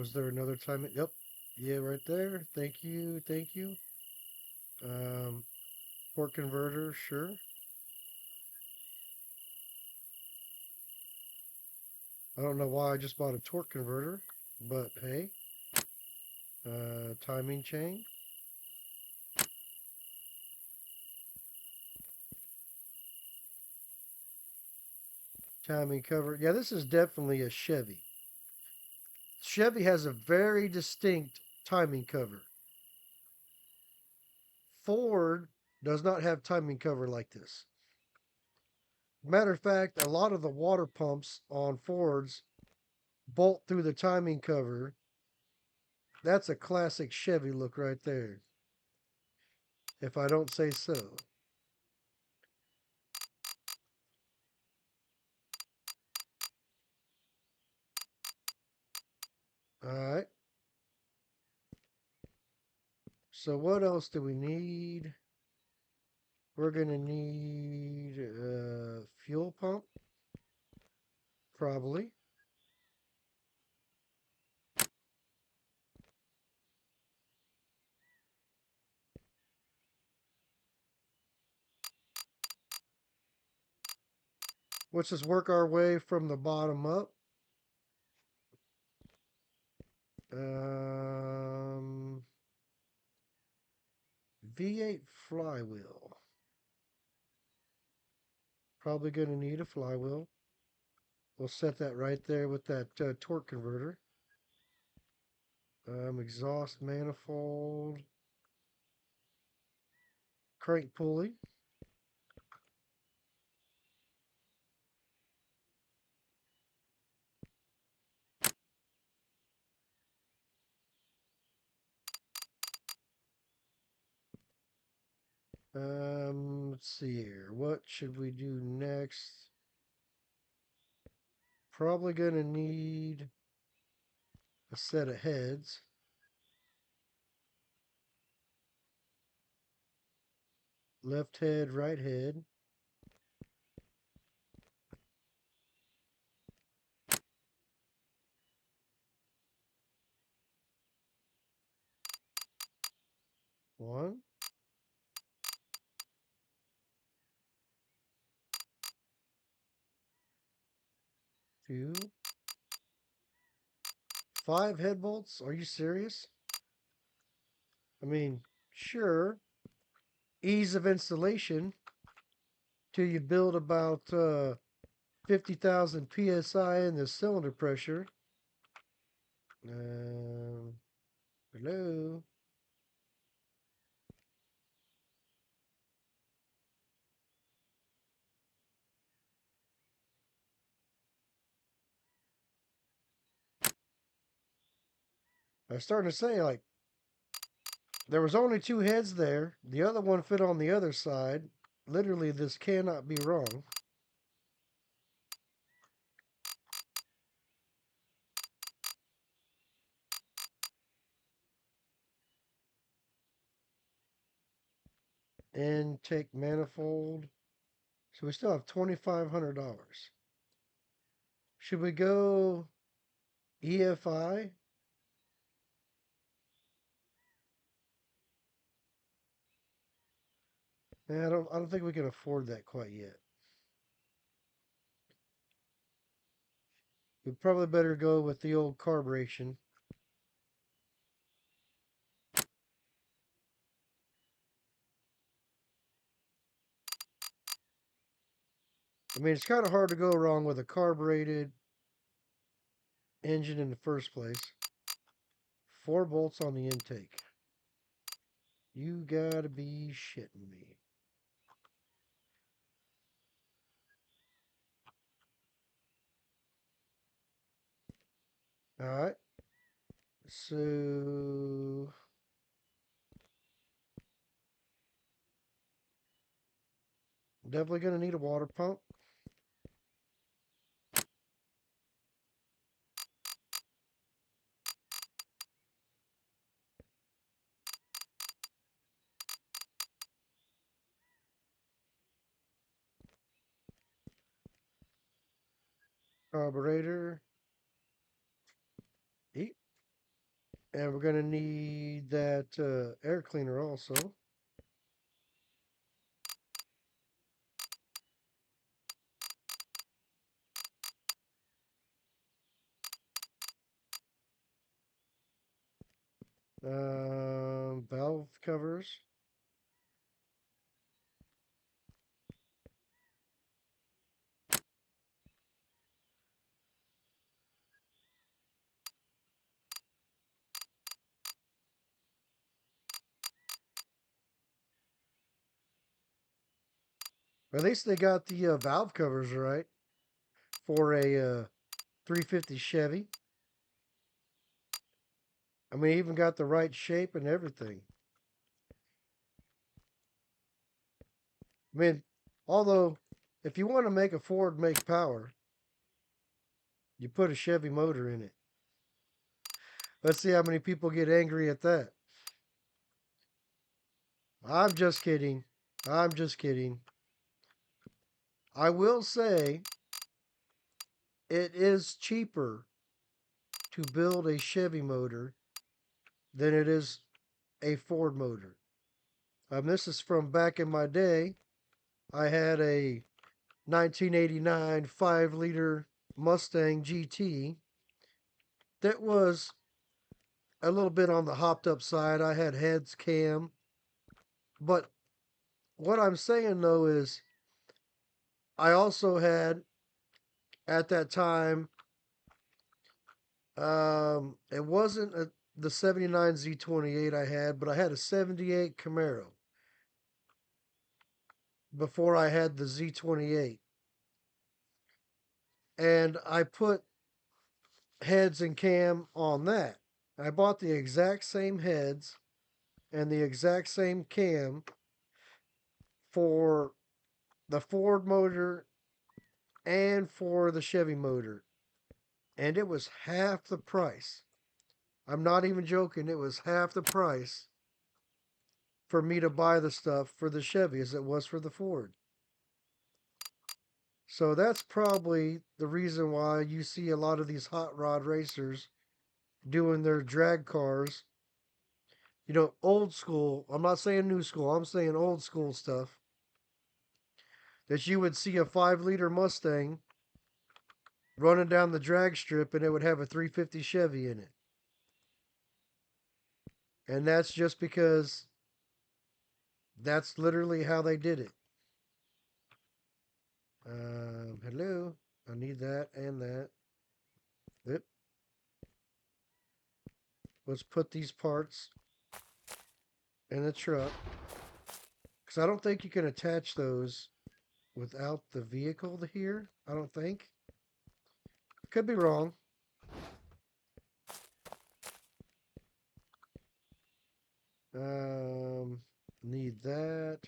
Was there another time? Yep. Yeah, right there. Thank you. Thank you. Port converter, sure. I don't know why I just bought a torque converter, but hey. Timing chain. Timing cover. Yeah, this is definitely a Chevy. Chevy has a very distinct timing cover. Ford does not have timing cover like this. Matter of fact, a lot of the water pumps on Fords bolt through the timing cover. That's a classic Chevy look right there, if I don't say so. All right. So what else do we need? We're going to need a fuel pump, probably. Let's just work our way from the bottom up. V8 flywheel. Probably going to need a flywheel. We'll set that right there with that torque converter. Exhaust manifold. Crank pulley. Let's see here. What should we do next? Probably going to need a set of heads. Left head, right head. One. Two. 5 head bolts? Are you serious? I mean, sure. Ease of installation till you build about 50,000 psi in the cylinder pressure. Hello. I was starting to say, like, there was only 2 heads there. The other one fit on the other side. Literally, this cannot be wrong. Intake manifold. So we still have $2,500. Should we go EFI? I don't think we can afford that quite yet. We probably better go with the old carburation. I mean, it's kind of hard to go wrong with a carbureted engine in the first place. 4 bolts on the intake. You gotta be shitting me. Alright. So definitely gonna need a water pump. Carburetor. Eep. And we're going to need that air cleaner also. Valve covers. At least they got the valve covers right for a 350 Chevy. I mean, even got the right shape and everything. I mean, although, if you want to make a Ford make power, you put a Chevy motor in it. Let's see how many people get angry at that. I'm just kidding. I'm just kidding. I will say it is cheaper to build a Chevy motor than it is a Ford motor. This is from back in my day. I had a 1989 5-liter Mustang GT that was a little bit on the hopped up side. I had heads cam. But what I'm saying though is I also had at that time it wasn't the 79 Z28 I had, but I had a 78 Camaro before I had the Z28. And I put heads and cam on that. I bought the exact same heads and the exact same cam for the Ford motor and for the Chevy motor. And it was half the price. I'm not even joking. It was half the price for me to buy the stuff for the Chevy as it was for the Ford. So that's probably the reason why you see a lot of these hot rod racers doing their drag cars. You know, old school. I'm not saying new school. I'm saying old school stuff. That you would see a 5-liter Mustang running down the drag strip and it would have a 350 Chevy in it. And that's just because that's literally how they did it. Hello. I need that and that. Yep. Let's put these parts in the truck. Because I don't think you can attach those without the vehicle here. I don't think. Could be wrong. Need that.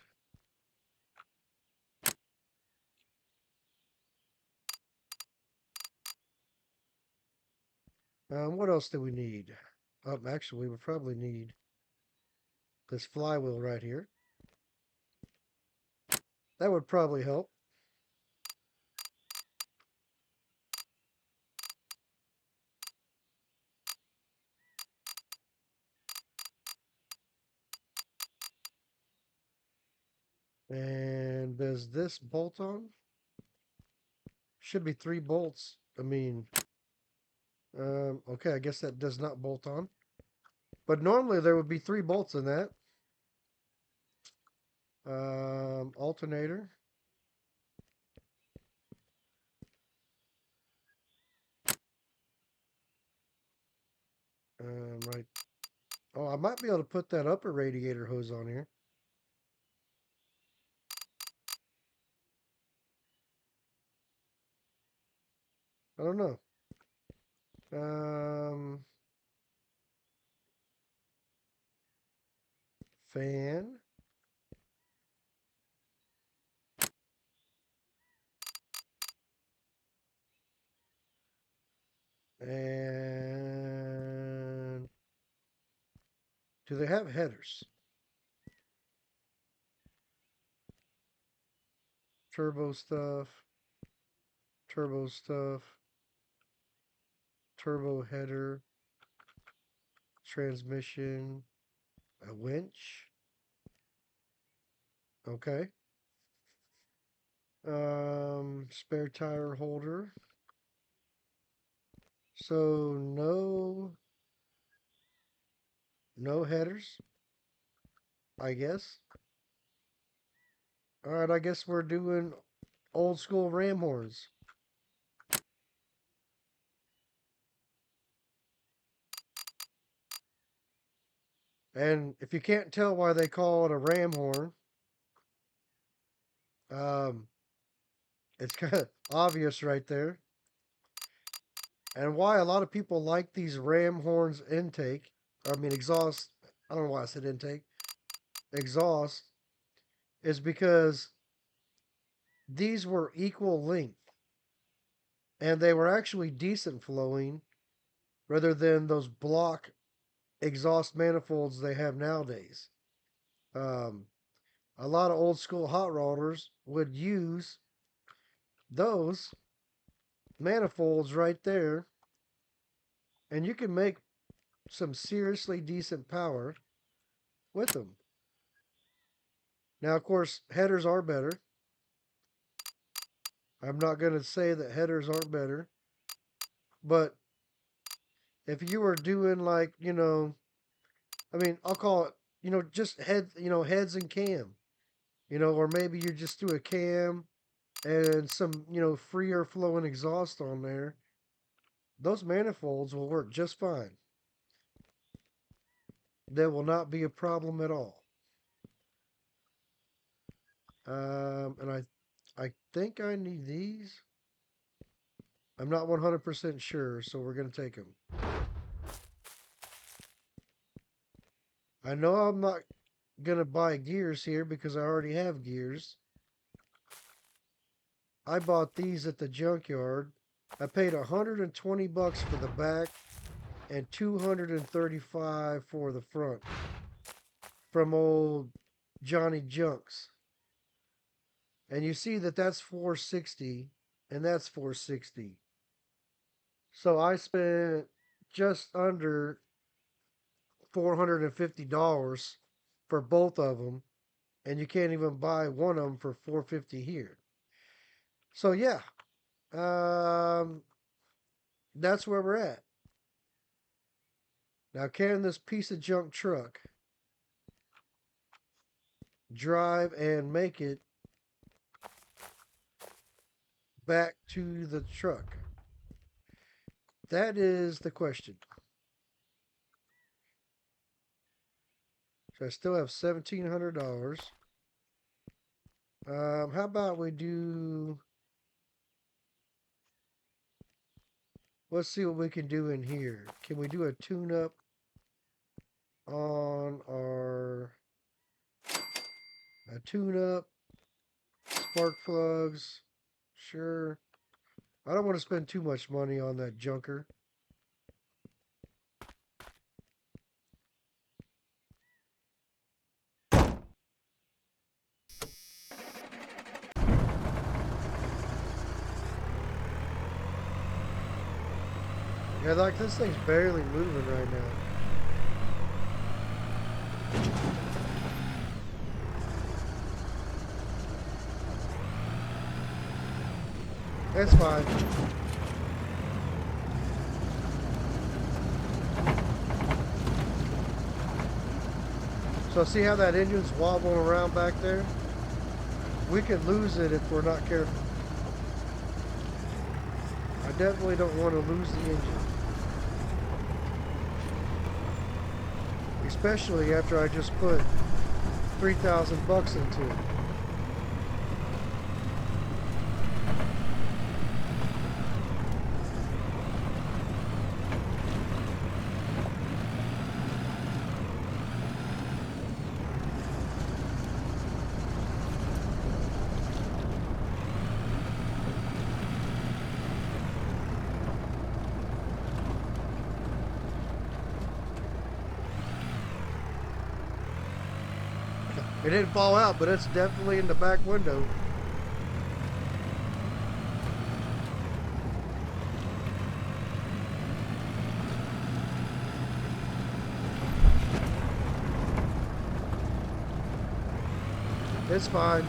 What else do we need? Actually, we probably need this flywheel right here. That would probably help. And does this bolt on? Should be 3 bolts. I mean, okay, I guess that does not bolt on. But normally there would be 3 bolts in that. Alternator. Right. Oh, I might be able to put that upper radiator hose on here. I don't know. Fan. And do they have headers? Turbo stuff. Turbo stuff. Turbo header. transmission, a winch. Okay. Spare tire holder. So no headers, I guess. All right, I guess we're doing old school ram horns. And if you can't tell why they call it a ram horn, it's kind of obvious right there. And why a lot of people like these ram horns intake, I mean exhaust, I don't know why I said intake, exhaust, is because these were equal length. And they were actually decent flowing rather than those block exhaust manifolds they have nowadays. A lot of old school hot rodders would use those manifolds right there, and you can make some seriously decent power with them. Now, of course, headers are better. I'm not going to say that headers aren't better, but if you were doing like, I mean, I'll call it, just heads and cam, or maybe you just do a cam and some, freer flowing exhaust on there. Those manifolds will work just fine. There will not be a problem at all. And I think I need these. I'm not 100% sure, so we're going to take them. I know I'm not going to buy gears here because I already have gears. I bought these at the junkyard. I paid $120 for the back and $235 for the front from old Johnny Junks. And you see that that's $460 and that's $460. So I spent just under $450 for both of them, and you can't even buy one of them for $450 here. So yeah, that's where we're at. Now, can this piece of junk truck drive and make it back to the truck? That is the question. So I still have $1,700. How about we do... Let's see what we can do in here. Can we do a tune-up on our... A tune-up, spark plugs, sure. I don't want to spend too much money on that junker. Yeah, like this thing's barely moving right now. That's fine. So see how that engine's wobbling around back there? We could lose it if we're not careful. I definitely don't want to lose the engine. Especially after I just put $3,000 into it. It didn't fall out, but it's definitely in the back window. It's fine.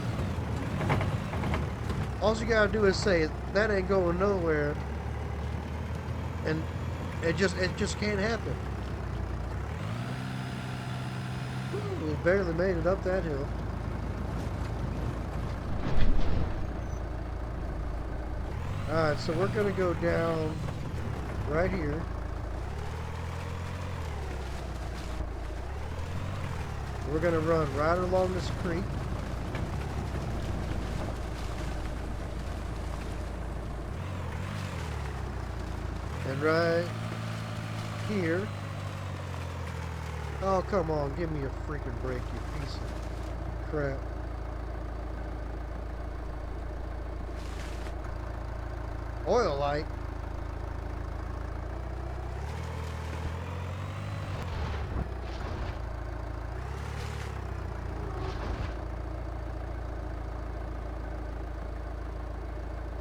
All you gotta do is say that ain't going nowhere, and it just can't happen. We barely made it up that hill. Alright, so we're gonna go down right here. We're gonna run right along this creek. And right here. Oh, come on, give me a freaking break, you piece of crap. Oil light.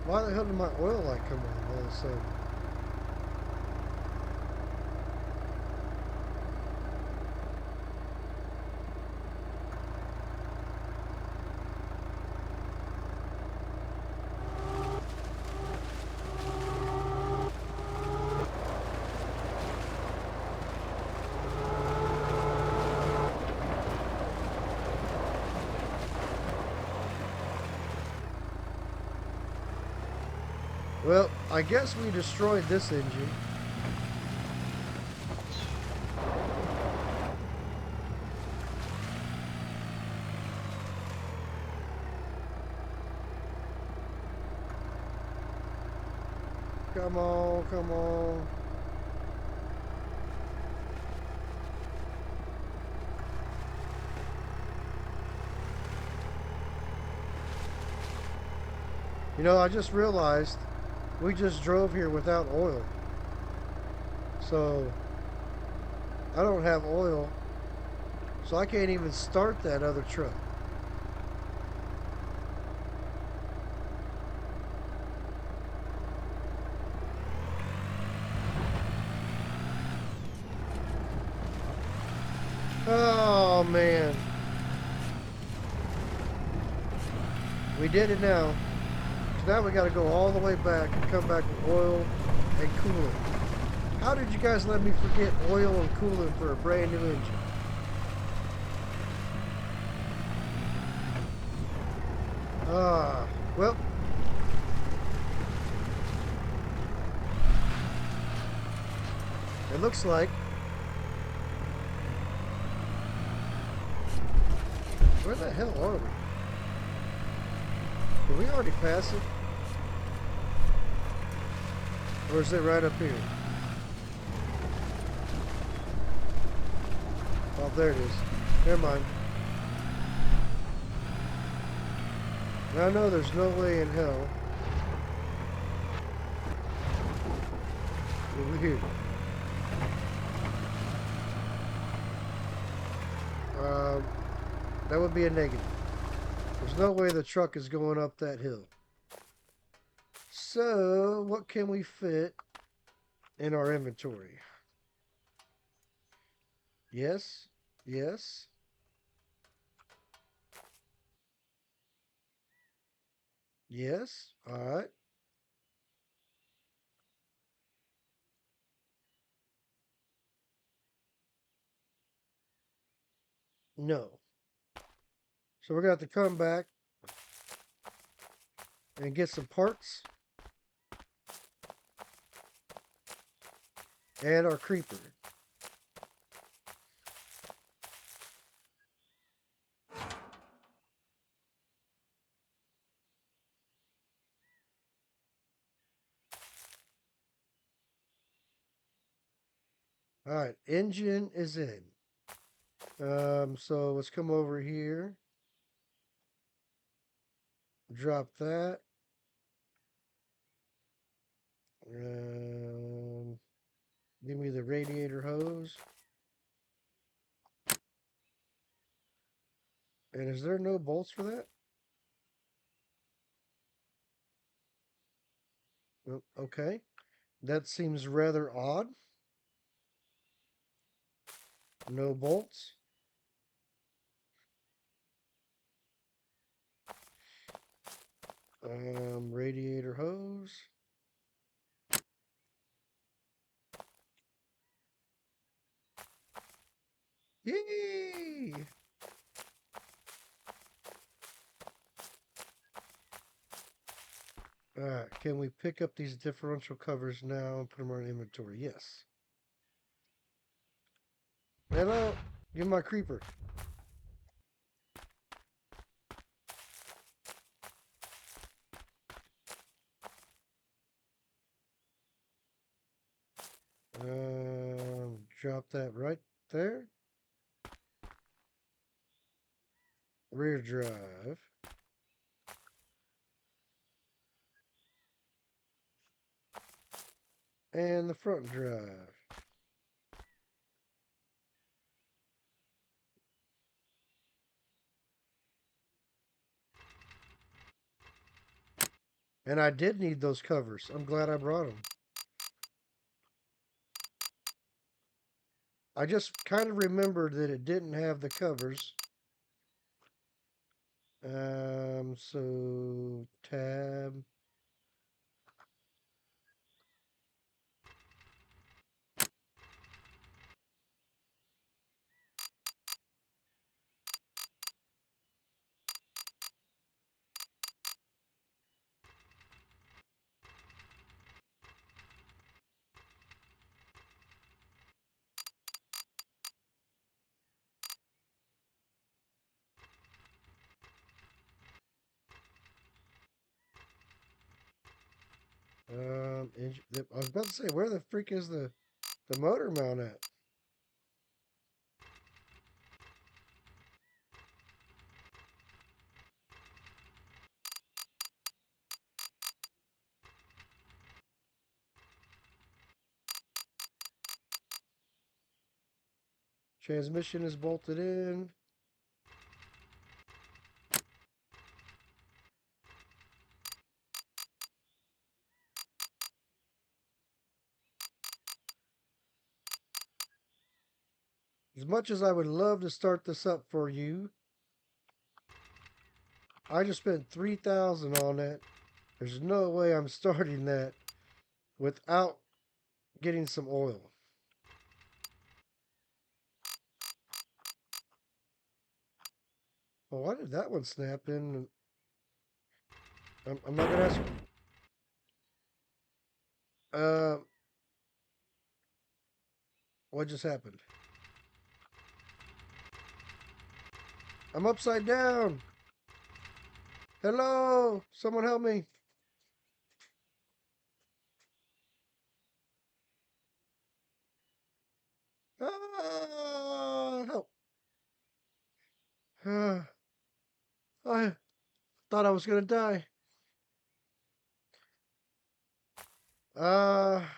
Why the hell did my oil light come on all of a sudden? Well, I guess we destroyed this engine. Come on, come on. You know, I just realized we just drove here without oil. So, I don't have oil. So I can't even start that other truck. Oh, man. We did it now. So now we got to go all the way back and come back with oil and coolant. How did you guys let me forget oil and coolant for a brand new engine? Well. It looks like. Where the hell are we? Did we already pass it? Or is it right up here? Oh, there it is. Never mind. Now I know there's no way in hell. Over here. That would be a negative. There's no way the truck is going up that hill. So, what can we fit in our inventory? Yes. Yes. Yes. Alright. No. So we're going to have to come back and get some parts. And our creeper. Alright, engine is in. So let's come over here. Drop that. Give me the radiator hose. And is there no bolts for that? Oh, okay. That seems rather odd. No bolts. Radiator hose. Yay! Alright, can we pick up these differential covers now and put them on inventory? Yes. Hello? Give me my creeper. Drop that right there. Rear drive. And the front drive. And I did need those covers. I'm glad I brought them. I just kind of remembered that it didn't have the covers. So tab. I was about to say, where the freak is the motor mount at? Transmission is bolted in. As much as I would love to start this up for you, I just spent $3,000 on that. There's no way I'm starting that without getting some oil. Well, why did that one snap in? I'm not gonna ask. What just happened? I'm upside down. Hello, someone help me. Help. I thought I was gonna die.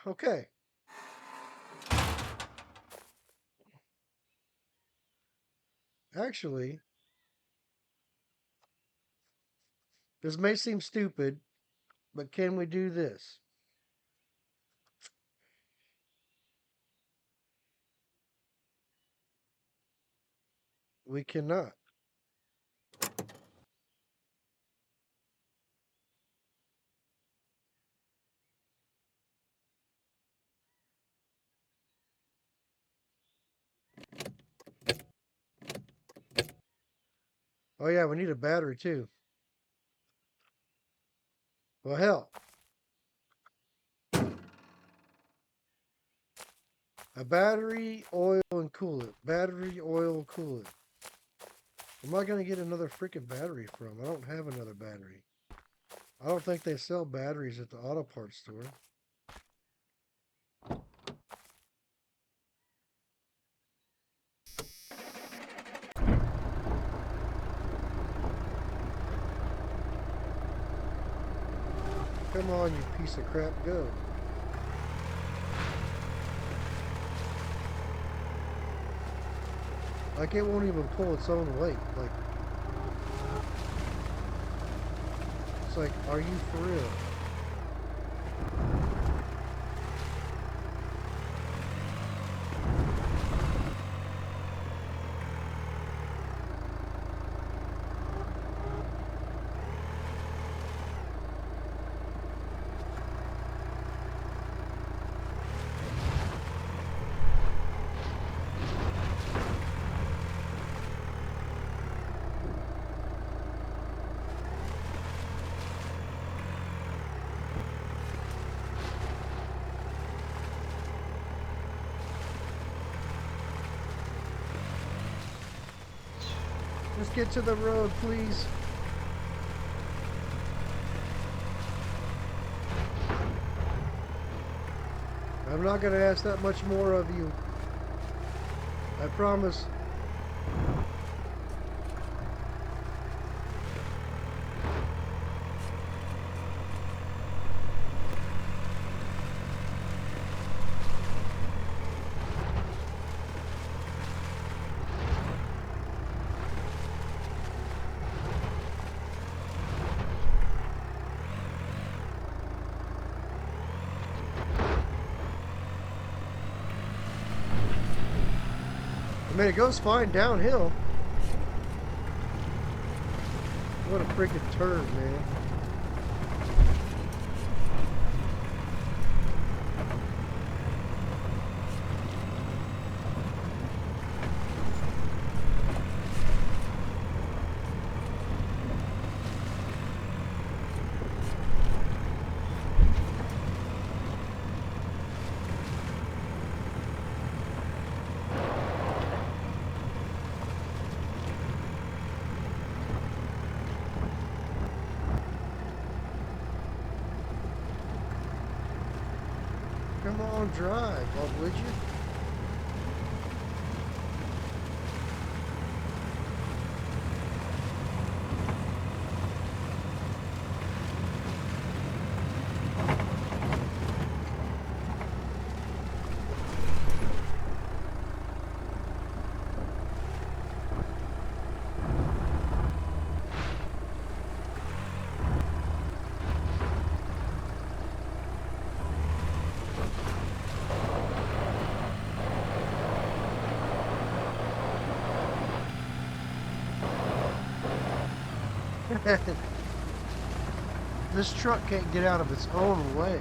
Okay. Actually, this may seem stupid, but can we do this? We cannot. Oh yeah, we need a battery too. Well, hell. A battery, oil, and coolant. Battery, oil, coolant. Where am I going to get another freaking battery from? I don't have another battery. I don't think they sell batteries at the auto parts store. Come on, you piece of crap, go. Like, it won't even pull its own weight. Like, it's like, are you for real? Just get to the road, please. I'm not gonna ask that much more of you. I promise. I mean, it goes fine downhill. What a freaking turd, man. Come on, drive, would you? This truck can't get out of its own way.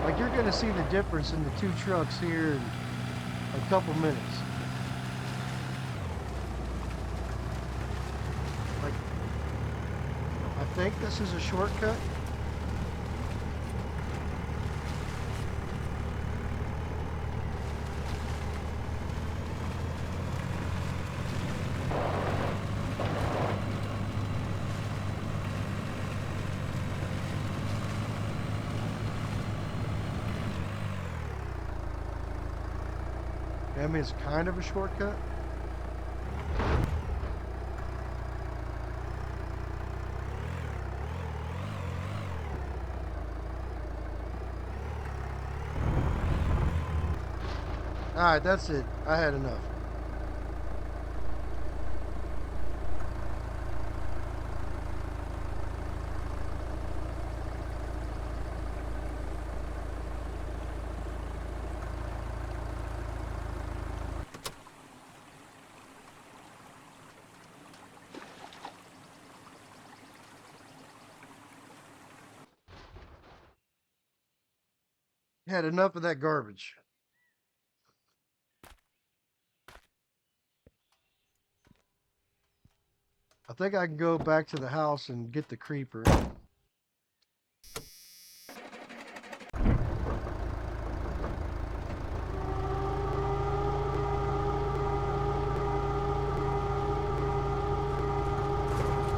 Like, you're gonna see the difference in the two trucks here in a couple minutes. Like, I think this is a shortcut. I mean, it's kind of a shortcut. Alright, that's it. I had enough. Had enough of that garbage. I think I can go back to the house and get the creeper.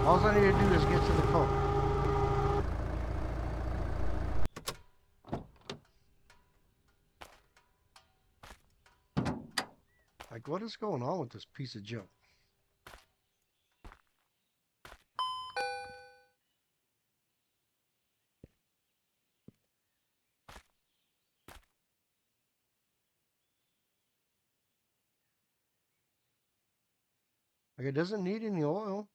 All I need to do is get to the car. Like, what is going on with this piece of junk? Like, it doesn't need any oil.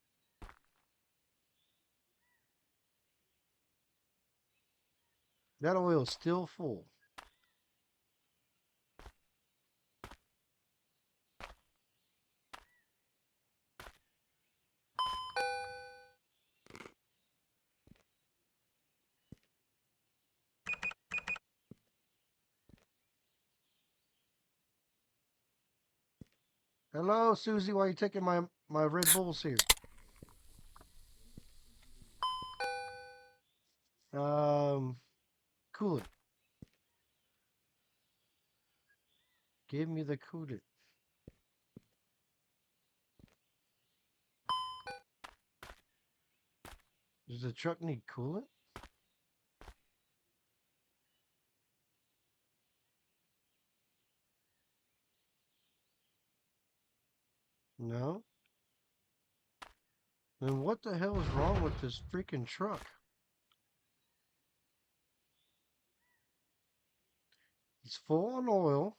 That oil is still full. Hello, Susie. Why are you taking my Red Bulls here? Coolant. Give me the coolant. Does the truck need coolant? No? Then what the hell is wrong with this freaking truck? It's full on oil.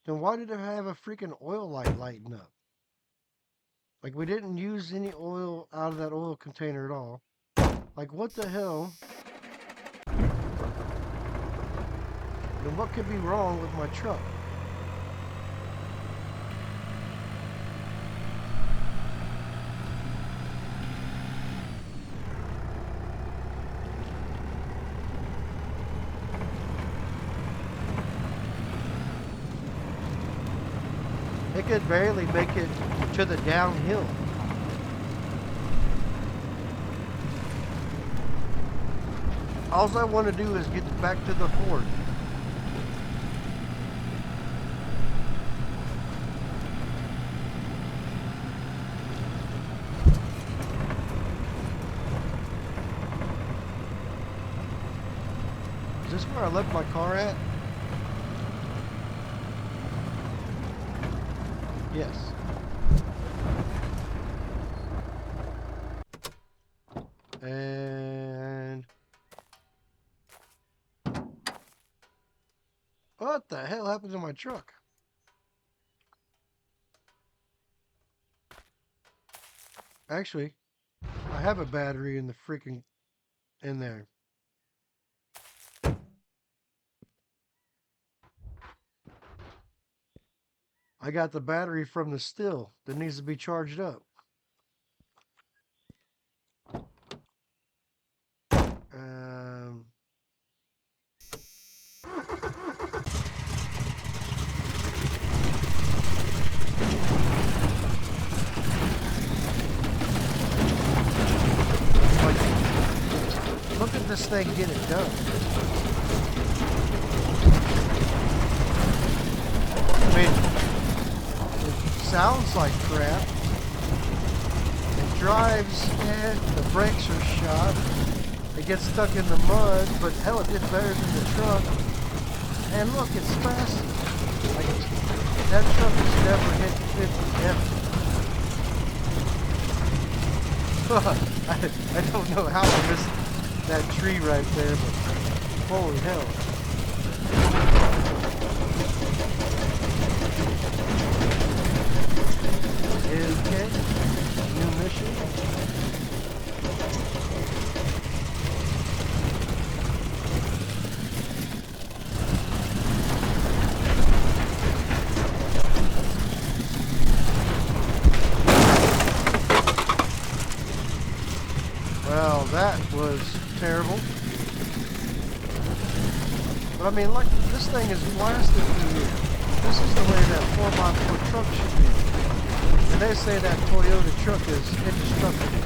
Then why did it have a freaking oil light lighting up? Like, we didn't use any oil out of that oil container at all. Like, what the hell? Then what could be wrong with my truck? It could barely make it to the downhill. All I want to do is get back to the fort. Is this where I left my car at? Yes. And what the hell happened to my truck? Actually, I have a battery in the freaking in there. I got the battery from the still that needs to be charged up. Like, look at this thing get it done. I mean, it sounds like crap. It drives, the brakes are shot. It gets stuck in the mud, but hell, it did better than the truck. And look, it's fast. Like, that truck has never hit 50 ever. I don't know how I missed that tree right there, but holy hell. Okay, new mission. Well, that was terrible. But I mean, like, this thing is blasted through here. This is the way that 4x4 truck should be. And they say that Toyota truck is indestructible.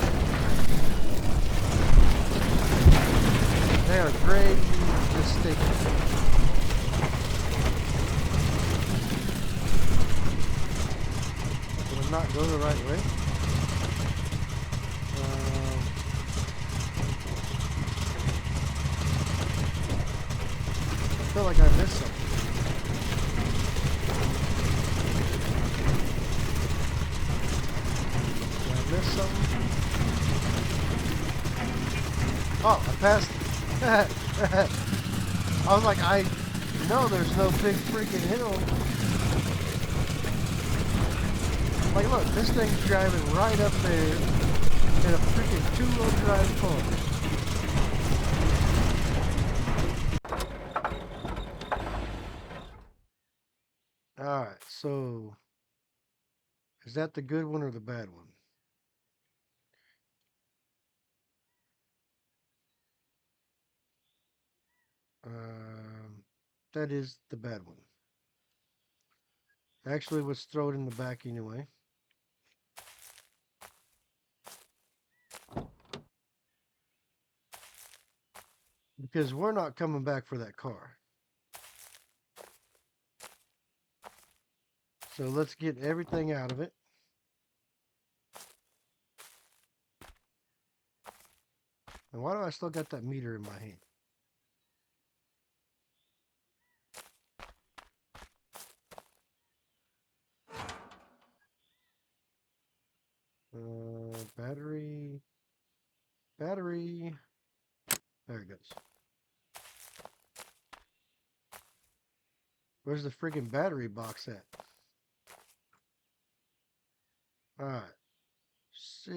They are gravely mistaken. Did I not go the right way? I feel like I missed something. Did I miss something? Oh, I passed it. I was like, I know there's no big freaking hill. Like, look, this thing's driving right up there in a freaking two-wheel drive car. Alright, so is that the good one or the bad one? That is the bad one. Actually, let's throw it in the back anyway. Because we're not coming back for that car. So let's get everything out of it. And why do I still got that meter in my hand? Battery. Battery. There it goes. Where's the freaking battery box at? Alright. So,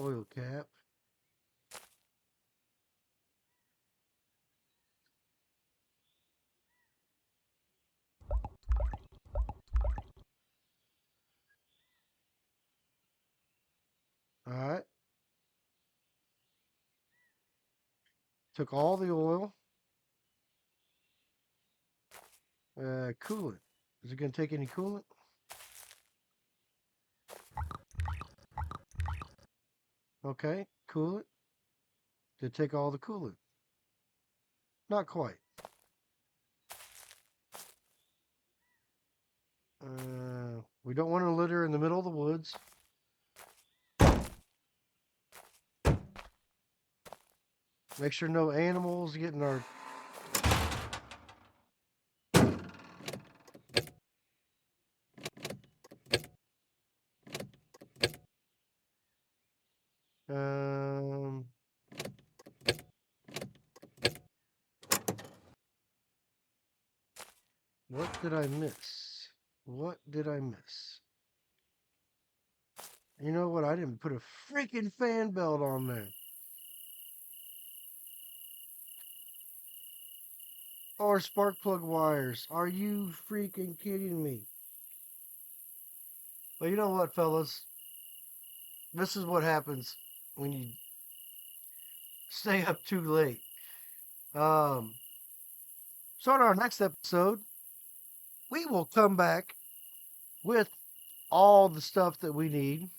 oil cap. Alright. Took all the oil. Coolant. Is it going to take any coolant? Okay, coolant. Did it take all the coolant? Not quite. We don't want to litter in the middle of the woods. Make sure no animals get in our... What did I miss? What did I miss? You know what? I didn't put a freaking fan belt on there. Or spark plug wires. Are you freaking kidding me? Well, you know what, fellas? This is what happens when you stay up too late. So in our next episode, we will come back with all the stuff that we need.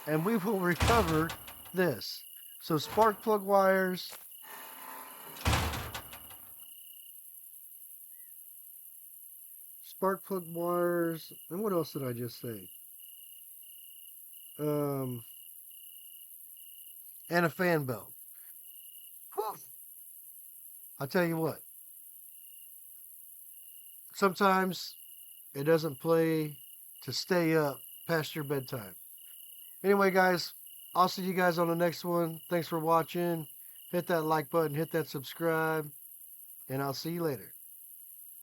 And we will recover this. So spark plug wires. Spark plug wires. And what else did I just say? And a fan belt. Whew. I'll tell you what. Sometimes it doesn't play to stay up past your bedtime. Anyway, guys, I'll see you guys on the next one. Thanks for watching. Hit that like button, hit that subscribe, and I'll see you later.